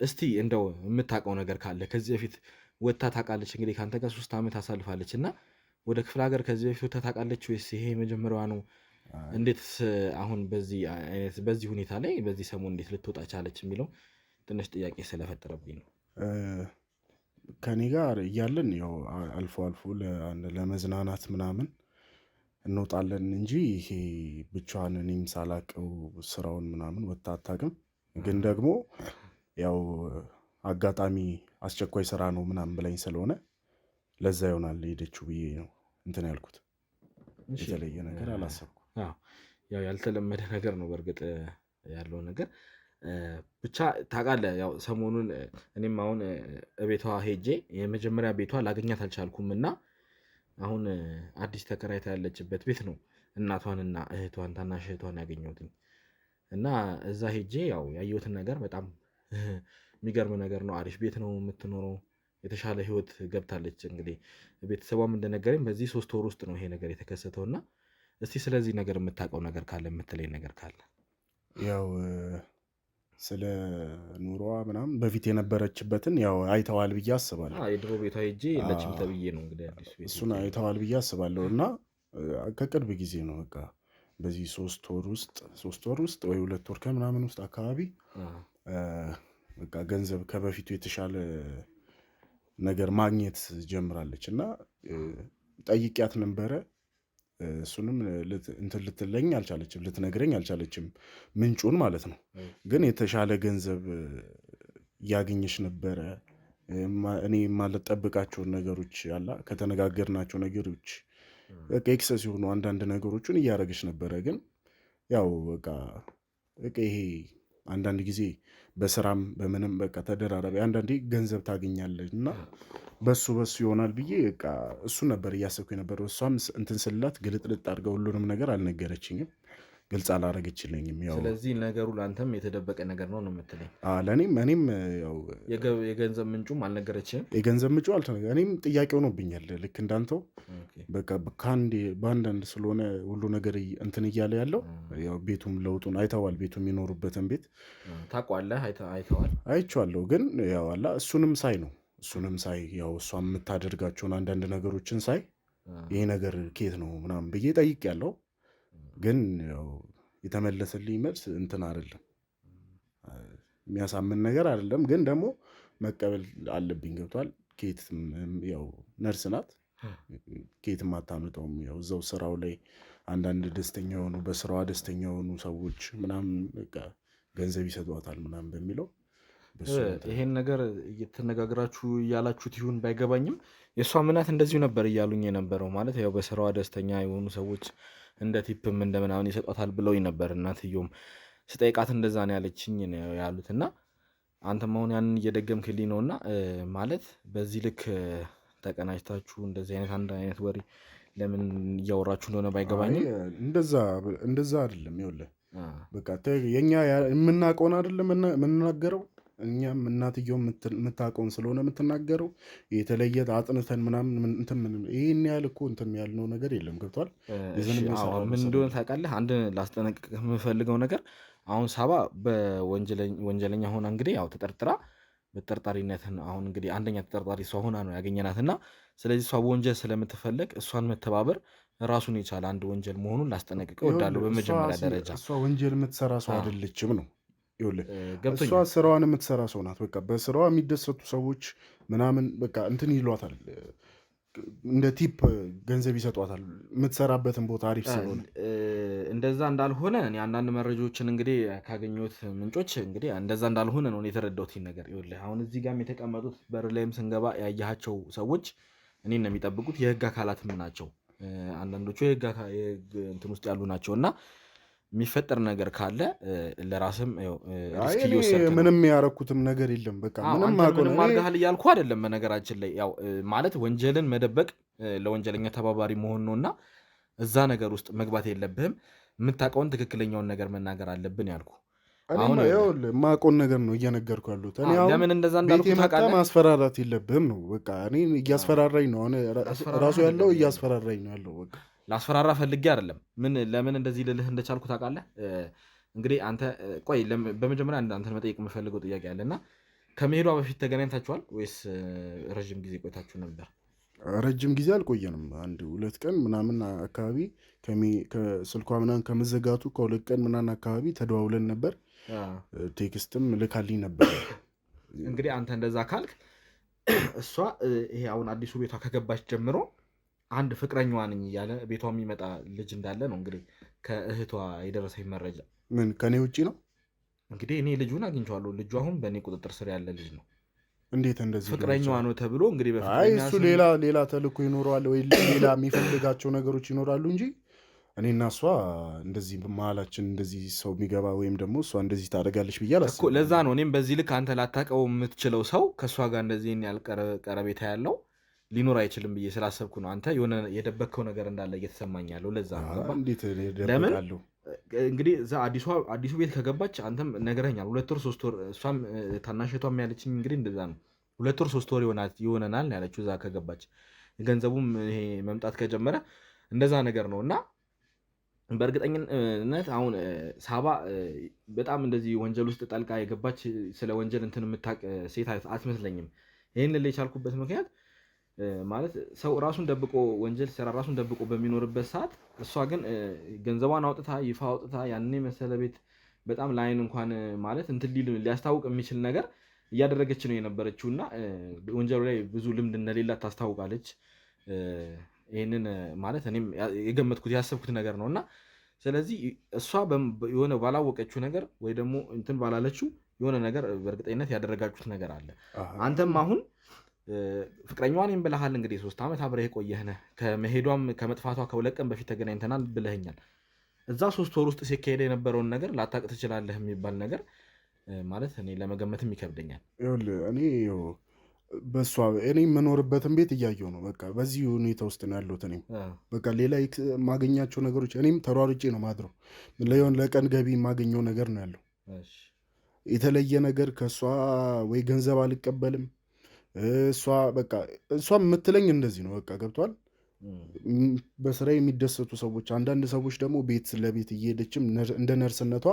እስቲ እንደው የምታውቀው ነገር ካለ ከዚህ በፊት ወጥታ ታውቃለች? እንግዲህ ከአንተ ጋር 3 ዓመት አሳልፋለች እና ወደ ክፍለ ሀገር ከዚህ በፊት ወጥታ ታውቃለች ወይስ ይሄ መጀመሪያዋ ነው? እንዴትስ አሁን በዚህ ሁኔታ ላይ በዚህ ሰሞን እንዴት ልትወጣ ቻለች የሚለው ትንሽ ጥያቄ ስለፈጠረብኝ ነው። ከኔ ጋር እያለን ያው አልፎ ለመዝናናት ምናምን እንወጣለን እንጂ ይሄ ብቻዋን እኔም ሳላቀው ስራውን ምናምን ወጥታ አታውቅም። ግን ደግሞ ያው አጋጣሚ አስቸኳይ ስራ ነው ምናምን ብላኝ ስለሆነ ለዛ ይሆናል ሄደችው ብዬ ነው እንትን ያልኩት። የተለየ ነገር አላሰብኩም። ያው ያልተለመደ ነገር ነው በእርግጥ ያለው ነገር ብቻ ታውቃለህ። ያው ሰሞኑን እኔም አሁን ቤቷ ሄጄ የመጀመሪያ ቤቷ ላገኛት አልቻልኩም እና አሁን አዲስ ተከራይታ ያለችበት ቤት ነው እናቷንና እህቷን ታናሽ እህቷን ያገኘሁትኝ እና እዛ ሄጄ ያው ያየሁትን ነገር በጣም የሚገርም ነገር ነው። አሪፍ ቤት ነው የምትኖረው፣ የተሻለ ህይወት ገብታለች። እንግዲህ ቤተሰቧም እንደነገረኝ በዚህ 3 ወር ውስጥ ነው ይሄ ነገር የተከሰተው እና እስቲ ስለዚህ ነገር የምታውቀው ነገር ካለ የምትለኝ ነገር ካለ። ያው ስለ ኑሮዋ ምናምን በፊት የነበረችበትን ያው አይተዋል ብዬ አስባለሁ። የድሮ ቤቷ ሄጄ የለችም ተብዬ ነው እንግዲህ አዲስ ቤት እሱን አይተዋል ብዬ አስባለሁ እና ከቅርብ ጊዜ ነው በቃ በዚህ 3 ወር ውስጥ ወይ 2 ወር ከምናምን ውስጥ አካባቢ በቃ ገንዘብ ከበፊቱ የተሻለ ነገር ማግኘት ጀምራለች እና ጠይቂያት ነበረ። እሱንም እንትን ልትለኝ አልቻለችም፣ ልትነግረኝ አልቻለችም፣ ምንጩን ማለት ነው። ግን የተሻለ ገንዘብ እያገኘች ነበረ። እኔ ማልጠብቃቸውን ነገሮች አላ ከተነጋገርናቸው ነገሮች በቃ ኤክሰስ የሆኑ አንዳንድ ነገሮችን እያደረገች ነበረ። ግን ያው በቃ ይሄ አንዳንድ ጊዜ በስራም በምንም በቃ ተደራራቢ አንዳንዴ ገንዘብ ታገኛለች እና በሱ ይሆናል ብዬ በቃ እሱ ነበር እያሰብኩ የነበረው። እሷም እንትን ስላት ግልጥልጥ አድርገው ሁሉንም ነገር አልነገረችኝም። ግልጽ አላረገችልኝም። ያው ስለዚህ ነገሩ ለአንተም የተደበቀ ነገር ነው የምትለኝ? እኔም ያው የገንዘብ ምንጩም አልነገረችም። የገንዘብ ምንጩ እኔም ጥያቄ ሆኖብኛል። ልክ እንዳንተው በቃ በአንዳንድ ስለሆነ ሁሉ ነገር እንትን እያለ ያለው ያው ቤቱም ለውጡን አይተዋል። ቤቱ የሚኖሩበትን ቤት ታውቀዋለህ? አይተዋል? አይቼዋለሁ። ግን ያው እሱንም ሳይ ያው እሷ የምታደርጋቸውን አንዳንድ ነገሮችን ሳይ ይሄ ነገር ኬት ነው ምናምን ብዬ ጠይቄያለሁ። ግን ያው የተመለሰልኝ መልስ እንትን አይደለም፣ የሚያሳምን ነገር አይደለም። ግን ደግሞ መቀበል አለብኝ። ገብቷል? ኬትም ያው ነርስ ናት፣ ኬትም አታመጣውም። ያው እዛው ስራው ላይ አንዳንድ ደስተኛ የሆኑ በስራዋ ደስተኛ የሆኑ ሰዎች ምናምን በቃ ገንዘብ ይሰጧታል ምናምን በሚለው ይሄን ነገር እየተነጋግራችሁ እያላችሁት ይሁን ባይገባኝም የእሷ ምናት እንደዚሁ ነበር እያሉኝ የነበረው። ማለት ያው በስራዋ ደስተኛ የሆኑ ሰዎች እንደ ቲፕም እንደ ምናምን ይሰጧታል ብለውኝ ነበር። እናትየውም ስጠይቃት እንደዛ ነው ያለችኝ ያሉት። እና አንተም አሁን ያንን እየደገምክልኝ ነው። እና ማለት በዚህ ልክ ተቀናጅታችሁ እንደዚህ አይነት አንድ አይነት ወሬ ለምን እያወራችሁ እንደሆነ ባይገባኝም እንደዛ አይደለም። ይኸውልህ በቃ የኛ የምናውቀውን አይደለም የምንናገረው። እኛም እናትየው የምታውቀውን ስለሆነ የምትናገረው የተለየ አጥንተን ምናምን ይህን ያህል እኮ እንትን ያልነው ነገር የለም። ገብቷል? ምን እንደሆነ ታውቃለህ? አንድ ላስጠነቅቅ የምፈልገው ነገር አሁን ሳባ በወንጀለኛ ሆና እንግዲህ ያው ተጠርጥራ በተጠርጣሪነትን አሁን እንግዲህ አንደኛ ተጠርጣሪ እሷ ሆና ነው ያገኘናት። እና ስለዚህ እሷ በወንጀል ስለምትፈለግ እሷን መተባበር ራሱን የቻለ አንድ ወንጀል መሆኑን ላስጠነቅቅ እወዳለሁ። በመጀመሪያ ደረጃ እሷ ወንጀል የምትሰራ ሰው አይደለችም ነው። እሷ ስራዋን የምትሰራ ሰው ናት። በቃ በስራዋ የሚደሰቱ ሰዎች ምናምን በቃ እንትን ይሏታል፣ እንደ ቲፕ ገንዘብ ይሰጧታል የምትሰራበትን ቦታ አሪፍ ስለሆነ። እንደዛ እንዳልሆነ እኔ አንዳንድ መረጃዎችን እንግዲህ ካገኙት ምንጮች እንግዲህ እንደዛ እንዳልሆነ ነው የተረዳሁት ነገር። ይኸውልህ አሁን እዚህ ጋርም የተቀመጡት በር ላይም ስንገባ ያያቸው ሰዎች እኔን ነው የሚጠብቁት። የህግ አካላትም ናቸው። አንዳንዶቹ የህግ እንትን ውስጥ ያሉ ናቸው። እና የሚፈጠር ነገር ካለ ለራስም ሪስክ እየወሰድክ ነው። ምንም ያረኩትም ነገር የለም። በቃ ምንም አድርገሃል እያልኩ አይደለም። በነገራችን ላይ ያው ማለት ወንጀልን መደበቅ ለወንጀለኛ ተባባሪ መሆን ነው። እና እዛ ነገር ውስጥ መግባት የለብህም። የምታውቀውን ትክክለኛውን ነገር መናገር አለብን ያልኩ። አሁን የማውቀውን ነገር ነው እየነገርኩ ያሉት። ለምን እንደዛ እንዳልኩ ታውቃለህ? ማስፈራራት የለብህም ነው በቃ። እኔ እያስፈራራኝ ነው ራሱ ያለው እያስፈራራኝ ነው ያለው። በቃ ላስፈራራ ፈልጌ አይደለም። ለምን እንደዚህ ልልህ እንደቻልኩ ታውቃለህ? እንግዲህ አንተ ቆይ፣ በመጀመሪያ አንተን መጠየቅ የምፈልገው ጥያቄ አለና ከመሄዷ በፊት ተገናኝታችኋል ወይስ ረዥም ጊዜ ቆይታችሁ ነበር? ረጅም ጊዜ አልቆየንም። 1-2 ቀን ምናምን አካባቢ ከስልኳ ምናምን ከመዘጋቱ ከ2 ቀን ምናምን አካባቢ ተደዋውለን ነበር። ቴክስትም ልካልኝ ነበር። እንግዲህ አንተ እንደዛ ካልክ እሷ ይሄ አሁን አዲሱ ቤቷ ከገባች ጀምሮ አንድ ፍቅረኛዋ ነኝ እያለ ቤቷ የሚመጣ ልጅ እንዳለ ነው እንግዲህ ከእህቷ የደረሰኝ መረጃ። ምን ከኔ ውጭ ነው? እንግዲህ እኔ ልጁን አግኝቼዋለሁ። ልጁ አሁን በእኔ ቁጥጥር ስር ያለ ልጅ ነው። እንዴት እንደዚህ ፍቅረኛዋ ነው ተብሎ እንግዲህ እሱ ሌላ ተልእኮ ይኖረዋል ወይ ሌላ የሚፈልጋቸው ነገሮች ይኖራሉ እንጂ እኔና እሷ እንደዚህ መሀላችን እንደዚህ ሰው የሚገባ ወይም ደግሞ እሷ እንደዚህ ታደርጋለች ብዬ አላስብም። ለዛ ነው እኔም በዚህ ልክ አንተ ላታውቀው የምትችለው ሰው ከእሷ ጋር እንደዚህ ያህል ቀረቤታ ያለው ሊኖር አይችልም ብዬ ስላሰብኩ ነው። አንተ የሆነ የደበቅከው ነገር እንዳለ እየተሰማኝ ያለው ለዛ ነው። ለምን እንግዲህ እዛ አዲሱ ቤት ከገባች አንተም ነግረኸኛል። 2 ወር 3 ወር እሷም ታናሽቷም ያለችኝ እንግዲህ እንደዛ ነው። 2 ወር 3 ወር ይሆነናል ያለችው እዛ ከገባች። ገንዘቡም ይሄ መምጣት ከጀመረ እንደዛ ነገር ነው። እና በእርግጠኝነት አሁን ሳባ በጣም እንደዚህ ወንጀል ውስጥ ጠልቃ የገባች ስለ ወንጀል እንትን የምታውቅ ሴት አትመስለኝም። ይህን ልል የቻልኩበት ምክንያት ማለት ሰው ራሱን ደብቆ ወንጀል ሲሰራ ራሱን ደብቆ በሚኖርበት ሰዓት እሷ ግን ገንዘቧን አውጥታ ይፋ አውጥታ ያንን የመሰለ ቤት በጣም ለአይን እንኳን ማለት እንትን ሊያስታውቅ የሚችል ነገር እያደረገች ነው የነበረችው። እና ወንጀሉ ላይ ብዙ ልምድ እንደሌላት ታስታውቃለች። ይህንን ማለት እኔም የገመትኩት ያሰብኩት ነገር ነው። እና ስለዚህ እሷ የሆነ ባላወቀችው ነገር ወይ ደግሞ እንትን ባላለችው የሆነ ነገር በእርግጠኝነት ያደረጋችሁት ነገር አለ። አንተም አሁን ፍቅረኛዋን ብለሃል እንግዲህ 3 ዓመት አብረህ የቆየህ ነህ። ከመሄዷም ከመጥፋቷ ከ2 ቀን በፊት ተገናኝተናል ብለኸኛል። እዛ 3 ወር ውስጥ ሲካሄድ የነበረውን ነገር ላታውቅ ትችላለህ የሚባል ነገር ማለት እኔ ለመገመትም ይከብደኛል። እኔ በሷ እኔ የምኖርበትን ቤት እያየው ነው። በቃ በዚህ ሁኔታ ውስጥ ነው ያለሁት። እኔም በቃ ሌላ የማገኛቸው ነገሮች እኔም ተሯርጬ ነው ማድረው። ለቀን ገቢ የማገኘው ነገር ነው ያለው። የተለየ ነገር ከእሷ ወይ ገንዘብ አልቀበልም። እሷ የምትለኝ እንደዚህ ነው። በቃ ገብቷል። በስራ የሚደሰቱ ሰዎች፣ አንዳንድ ሰዎች ደግሞ ቤት ለቤት እየሄደችም እንደ ነርስነቷ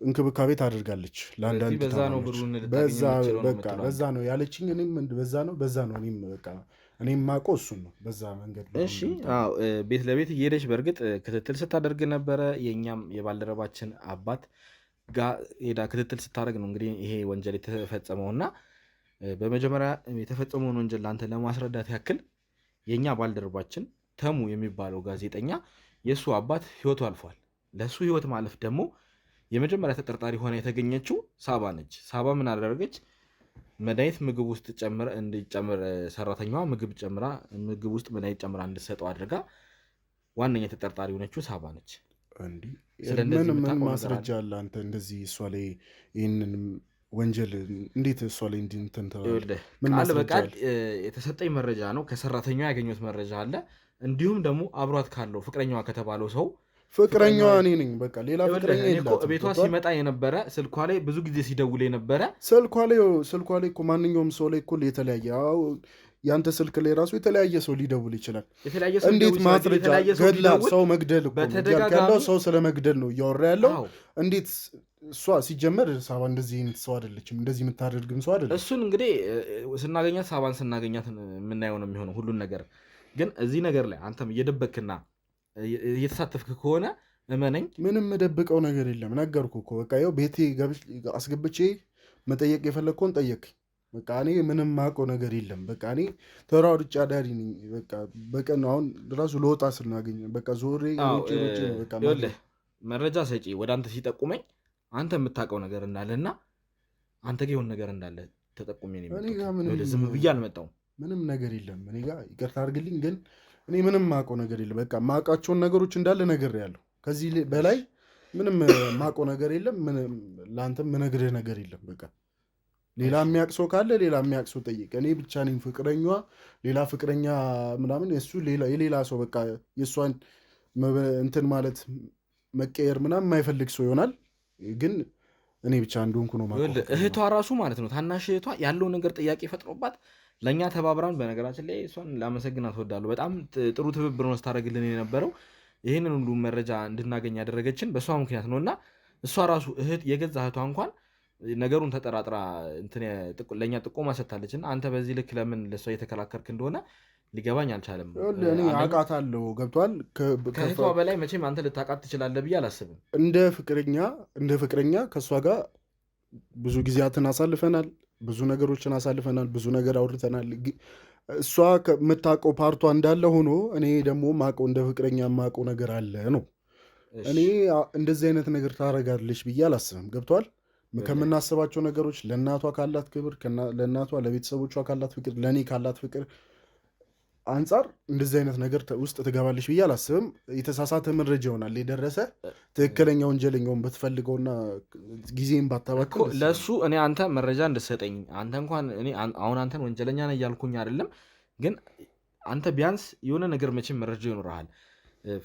እንክብካቤ ታደርጋለች ለአንዳንድ ታማሚዎች። በዛ ነው ያለችኝ። እኔም በዛ ነው እኔም ማቆ እሱን ነው በዛ መንገድ። እሺ ቤት ለቤት እየሄደች በእርግጥ ክትትል ስታደርግ ነበረ። የእኛም የባልደረባችን አባት ጋር ሄዳ ክትትል ስታደርግ ነው እንግዲህ ይሄ ወንጀል የተፈጸመው። እና በመጀመሪያ የተፈጸመውን ወንጀል ለአንተ ለማስረዳት ያክል የእኛ ባልደረባችን ተሙ የሚባለው ጋዜጠኛ የእሱ አባት ህይወቱ አልፏል። ለእሱ ህይወት ማለፍ ደግሞ የመጀመሪያ ተጠርጣሪ ሆና የተገኘችው ሳባ ነች። ሳባ ምን አደረገች? መድኃኒት ምግብ ውስጥ እንዲጨምር ሰራተኛዋ ምግብ ውስጥ መድኃኒት ጨምራ እንድትሰጠው አድርጋ ዋነኛ ተጠርጣሪ ሆነችው ሳባ ነች። ምን ማስረጃ አለ አንተ እንደዚህ እሷ ላይ ይህንን ወንጀል እንዴት እሷ ላይ ቃል በቃል የተሰጠኝ መረጃ ነው። ከሰራተኛዋ ያገኙት መረጃ አለ። እንዲሁም ደግሞ አብሯት ካለው ፍቅረኛዋ ከተባለው ሰው ፍቅረኛዋ እኔ ነኝ። በቃ ሌላ ፍቅረኛ የላትም። ቤቷ ሲመጣ የነበረ ስልኳ ላይ ብዙ ጊዜ ሲደውል የነበረ ስልኳ ላይ እኮ ማንኛውም ሰው ላይ እኮ የተለያየ ያንተ ስልክ ላይ ራሱ የተለያየ ሰው ሊደውል ይችላል። እንዴት ማስረጃ ገድላ ሰው መግደል እኮ ያለው ሰው ስለ መግደል ነው እያወራ ያለው። እንዴት እሷ ሲጀመር ሳባ እንደዚህ አይነት ሰው አይደለችም፣ እንደዚህ የምታደርግም ሰው አይደለች። እሱን እንግዲህ ስናገኛት ሳባን ስናገኛት የምናየው ነው የሚሆነው ሁሉን ነገር። ግን እዚህ ነገር ላይ አንተም እየደበክና እየተሳተፍክ ከሆነ እመነኝ ምንም የምደብቀው ነገር የለም። ነገርኩ እኮ በቃ ይኸው ቤቴ አስገብቼ መጠየቅ የፈለግከውን ጠየቅ። በቃ እኔ ምንም ማውቀው ነገር የለም። በቃ እኔ ተሯሩጬ አዳሪ ነኝ። በቃ በቀን አሁን ራሱ ለወጣ ስናገኝ በቃ ዞሬ መረጃ ሰጪ ወደ አንተ ሲጠቁመኝ አንተ የምታውቀው ነገር እንዳለና አንተ ጋ የሆነ ነገር እንዳለ ተጠቁሜ ዝም ብዬ አልመጣሁም። ምንም ነገር የለም እኔ ጋ። ይቅርታ አድርግልኝ፣ ግን እኔ ምንም ማውቀው ነገር የለም። በቃ ማውቃቸውን ነገሮች እንዳለ ነግሬያለሁ። ከዚህ በላይ ምንም ማውቀው ነገር የለም። ለአንተም ምነግርህ ነገር የለም። በቃ ሌላ የሚያውቅ ሰው ካለ ሌላ የሚያውቅ ሰው ጠይቅ። እኔ ብቻ ነኝ ፍቅረኛዋ። ሌላ ፍቅረኛ ምናምን የሱ የሌላ ሰው በቃ የእሷን እንትን ማለት መቀየር ምናምን የማይፈልግ ሰው ይሆናል። ግን እኔ ብቻ እንደሆንኩ ነው ማለት። እህቷ ራሱ ማለት ነው ታናሽ እህቷ ያለው ነገር ጥያቄ ፈጥሮባት ለእኛ ተባብራን። በነገራችን ላይ እሷን ላመሰግናት እወዳለሁ። በጣም ጥሩ ትብብር ነው ስታደርግልን የነበረው። ይህንን ሁሉ መረጃ እንድናገኝ ያደረገችን በእሷ ምክንያት ነው። እና እሷ ራሱ የገዛ እህቷ እንኳን ነገሩን ተጠራጥራ ለእኛ ጥቆማ ሰጥታለች። እና አንተ በዚህ ልክ ለምን ለእሷ እየተከላከልክ እንደሆነ ሊገባኝ አልቻለም። እኔ አውቃታለሁ፣ ገብቷል። ከእህቷ በላይ መቼም አንተ ልታውቃት ትችላለህ ብዬ አላስብም። እንደ ፍቅረኛ ከእሷ ጋር ብዙ ጊዜያትን አሳልፈናል፣ ብዙ ነገሮችን አሳልፈናል፣ ብዙ ነገር አውርተናል። እሷ የምታውቀው ፓርቷ እንዳለ ሆኖ እኔ ደግሞ ማውቀው እንደ ፍቅረኛ የማውቀው ነገር አለ ነው። እኔ እንደዚህ አይነት ነገር ታደርጋለች ብዬ አላስብም። ገብቷል። ከምናስባቸው ነገሮች ለእናቷ ካላት ክብር፣ ለእናቷ ለቤተሰቦቿ ካላት ፍቅር፣ ለእኔ ካላት ፍቅር አንጻር እንደዚህ አይነት ነገር ውስጥ ትገባለች ብዬ አላስብም። የተሳሳተ መረጃ ይሆናል የደረሰ። ትክክለኛ ወንጀለኛውን ብትፈልገውና ጊዜም ባታባክል ለእሱ እኔ አንተ መረጃ እንድትሰጠኝ። አንተ እንኳን እኔ አሁን አንተን ወንጀለኛ ነህ እያልኩኝ አይደለም፣ ግን አንተ ቢያንስ የሆነ ነገር መቼም መረጃ ይኖርሃል።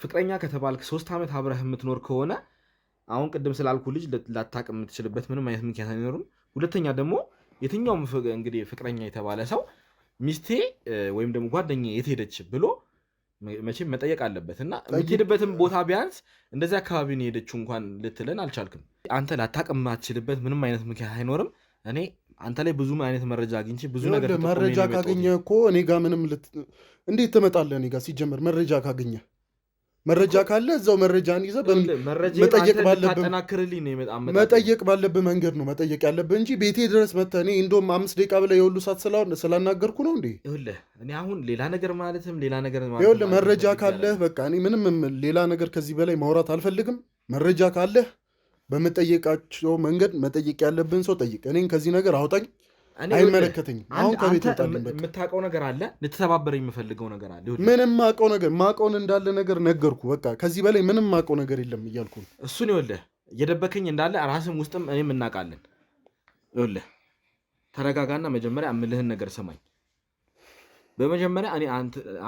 ፍቅረኛ ከተባልክ 3 ዓመት አብረህ የምትኖር ከሆነ አሁን ቅድም ስላልኩ ልጅ ላታቅ የምትችልበት ምንም አይነት ምክንያት አይኖርም። ሁለተኛ ደግሞ የትኛውም እንግዲህ ፍቅረኛ የተባለ ሰው ሚስቴ ወይም ደግሞ ጓደኛ የት ሄደች ብሎ መቼም መጠየቅ አለበት። እና የምትሄድበትም ቦታ ቢያንስ እንደዚህ አካባቢ ነው የሄደችው እንኳን ልትለን አልቻልክም። አንተ ላታቅ የማትችልበት ምንም አይነት ምክንያት አይኖርም። እኔ አንተ ላይ ብዙ አይነት መረጃ አግኝቼ ብዙ ነገር መረጃ ካገኘ እኮ እኔ ጋር ምንም እንዴት ትመጣለህ? እኔ ጋር ሲጀመር መረጃ ካገኘ መረጃ ካለ እዛው መረጃን ይዘህ መጠየቅ ባለብህ መንገድ ነው መጠየቅ ያለብህ እንጂ ቤቴ ድረስ መጥተህ እኔ እንደውም 5 ደቂቃ ብለህ የሁሉ ሰዓት ስላናገርኩ ነው እንዴ? እኔ አሁን ሌላ ነገር ማለትም ሌላ ነገር መረጃ ካለህ በቃ እኔ ምንም ሌላ ነገር ከዚህ በላይ ማውራት አልፈልግም። መረጃ ካለህ በመጠየቃቸው መንገድ መጠየቅ ያለብን ሰው ጠይቅ። እኔን ከዚህ ነገር አውጣኝ፣ አይመለከተኝም። አሁን ከቤት ወጣልኝ። የምታውቀው ነገር አለ፣ ልትተባበረኝ የምፈልገው ነገር አለ። ምንም ማውቀውን እንዳለ ነገር ነገርኩ። በቃ ከዚህ በላይ ምንም ማውቀው ነገር የለም እያልኩ እሱን ይኸውልህ እየደበከኝ እንዳለ ራስም ውስጥም እኔም እናውቃለን። ይኸውልህ ተረጋጋና መጀመሪያ እምልህን ነገር ሰማኝ። በመጀመሪያ እኔ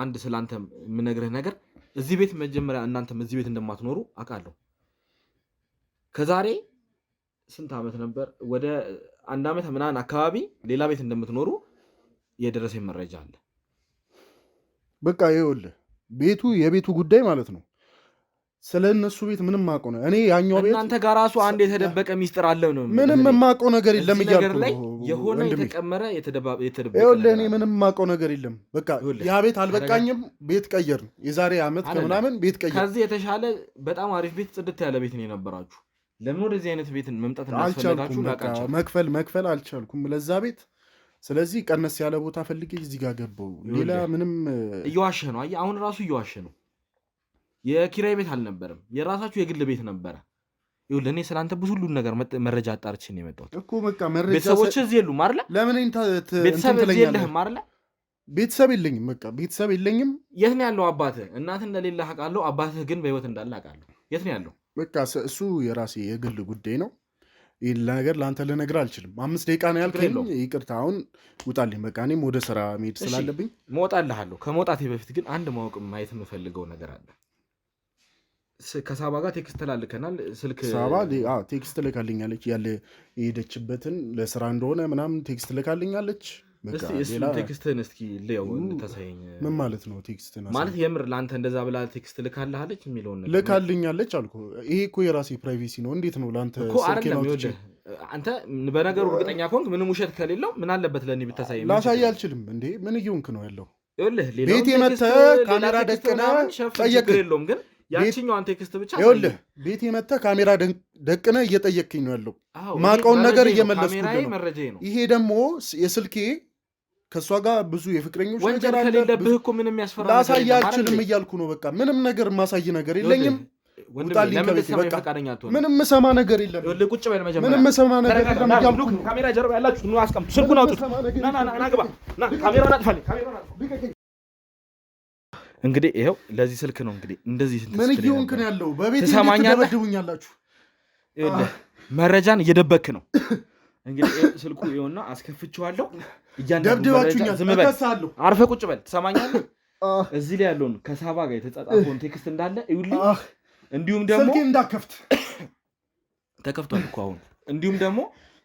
አንድ ስላንተ የምነግርህ ነገር እዚህ ቤት መጀመሪያ እናንተም እዚህ ቤት እንደማትኖሩ አውቃለሁ። ከዛሬ ስንት ዓመት ነበር ወደ 1 ዓመት ምናምን አካባቢ ሌላ ቤት እንደምትኖሩ የደረሰኝ መረጃ አለ። በቃ ይኸውልህ ቤቱ የቤቱ ጉዳይ ማለት ነው። ስለ እነሱ ቤት ምንም ማውቀው ነው እኔ ያኛው ቤት እናንተ ጋር ራሱ አንድ የተደበቀ ሚስጥር አለ ነው። ምንም ማውቀው ነገር የለም እያልኩ ነው። የሆነ የተቀመረ የተደበቀ ይኸውልህ እኔ ምንም ማውቀው ነገር የለም። በቃ ያ ቤት አልበቃኝም፣ ቤት ቀየርን። የዛሬ ዓመት ከምናምን ቤት ቀየርን። ከዚህ የተሻለ በጣም አሪፍ ቤት ጽድት ያለ ቤት ነው የነበራችሁ። ለምን ወደዚህ አይነት ቤት መምጣት እንዳስፈልጋችሁ አልቻልኩም። መክፈል አልቻልኩም ለዛ ቤት። ስለዚህ ቀነስ ያለ ቦታ ፈልጌ እዚህ ጋር ገባሁ። ሌላ ምንም እየዋሸህ ነው። አየህ አሁን ራሱ እየዋሸህ ነው። የኪራይ ቤት አልነበረም፣ የራሳችሁ የግል ቤት ነበረ። ይኸውልህ እኔ ስላንተ ብዙ ሁሉን ነገር መረጃ አጣርቼ ነው የመጣሁት እኮ። በቃ መረጃ ቤተሰቦች እዚህ የሉም አይደለ? ለምን ቤተሰብ እዚህ የለህም አይደለ? ቤተሰብ የለኝም። በቃ ቤተሰብ የለኝም። የት ነው ያለው አባትህ? እናትህ እንደሌለህ አውቃለሁ። አባትህ ግን በህይወት እንዳለ አውቃለሁ። የት ነው ያለው? በቃ እሱ የራሴ የግል ጉዳይ ነው። ይህን ነገር ለአንተ ልነግርህ አልችልም። 5 ደቂቃ ነው ያልከኝ፣ ይቅርታ አሁን ውጣልኝ። በቃ እኔም ወደ ስራ መሄድ ስላለብኝ እወጣልሃለሁ። ከመውጣቴ በፊት ግን አንድ ማወቅ ማየት የምፈልገው ነገር አለ። ከሳባ ጋር ቴክስት ላልከናል። ስልክ ሳባ ቴክስት ልካልኛለች፣ ያለ የሄደችበትን ለስራ እንደሆነ ምናምን ቴክስት ልካልኛለች። ቴክስትህን እስኪ ልየው እንድታሳየኝ። ምን ማለት ነው ቴክስት ማለት? የምር ለአንተ እንደዛ ብላ ቴክስት ልካልሃለች የሚለውን ነገር ልካልኛለች አልኩ። ይሄ እኮ የራሴ ፕራይቬሲ ነው። እንዴት ነው ለአንተ ስልክ ነው? አንተ በነገሩ እርግጠኛ ከሆንክ ምንም ውሸት ከሌለው ምን አለበት ለእኔ ብታሳየኝ? ላሳይ አልችልም እንዴ? ምን እየሆንክ ነው ያለው? ቤቴ መተህ ካሜራ ደቅነህ ጠየቅህ የለውም ግን ያቺኛዋን ቴክስት ብቻ ይኸውልህ፣ ቤቴ መተህ ካሜራ ደቅነህ እየጠየቅኝ ነው ያለው። ማውቀውን ነገር እየመለስኩ ነው። ይሄ ደግሞ የስልኬ ከእሷ ጋር ብዙ የፍቅረኞች ነገር አለ። ከሌለብህ እኮ ምንም ያስፈራ ላሳይ አልችልም እያልኩ ነው። በቃ ምንም ነገር ማሳይ ነገር የለኝም። ምንም ሰማ ነገር የለም። ቁጭ በል መጀመሪያ። ምንም ሰማ ነገር የለም እያልኩ ነው። ካሜራ ጀርባ ያላችሁ ኑ አስቀምጡ። ስልኩን አውጡት። ና ግባ። ና ካሜራውን አጥፋልኝ። እንግዲህ ይኸው ለዚህ ስልክ ነው እንግዲህ እንደዚህ ምን እየሆንክ ነው ያለው? በቤት ትደበድቡኛላችሁ። ይኸውልህ መረጃን እየደበክ ነው እንግዲህ። ስልኩ ይኸውና አስከፍቼዋለሁ። ደብድባችሁኛል። እከሳለሁ። አርፈህ ቁጭ በል። ትሰማኛለህ? እዚህ ላይ ያለውን ከሳባ ጋር የተጻጻፈውን ቴክስት እንዳለ ይኸውልህ። እንዲሁም ደግሞ ስልኬን እንዳከፍት ተከፍቷል እኮ አሁን። እንዲሁም ደግሞ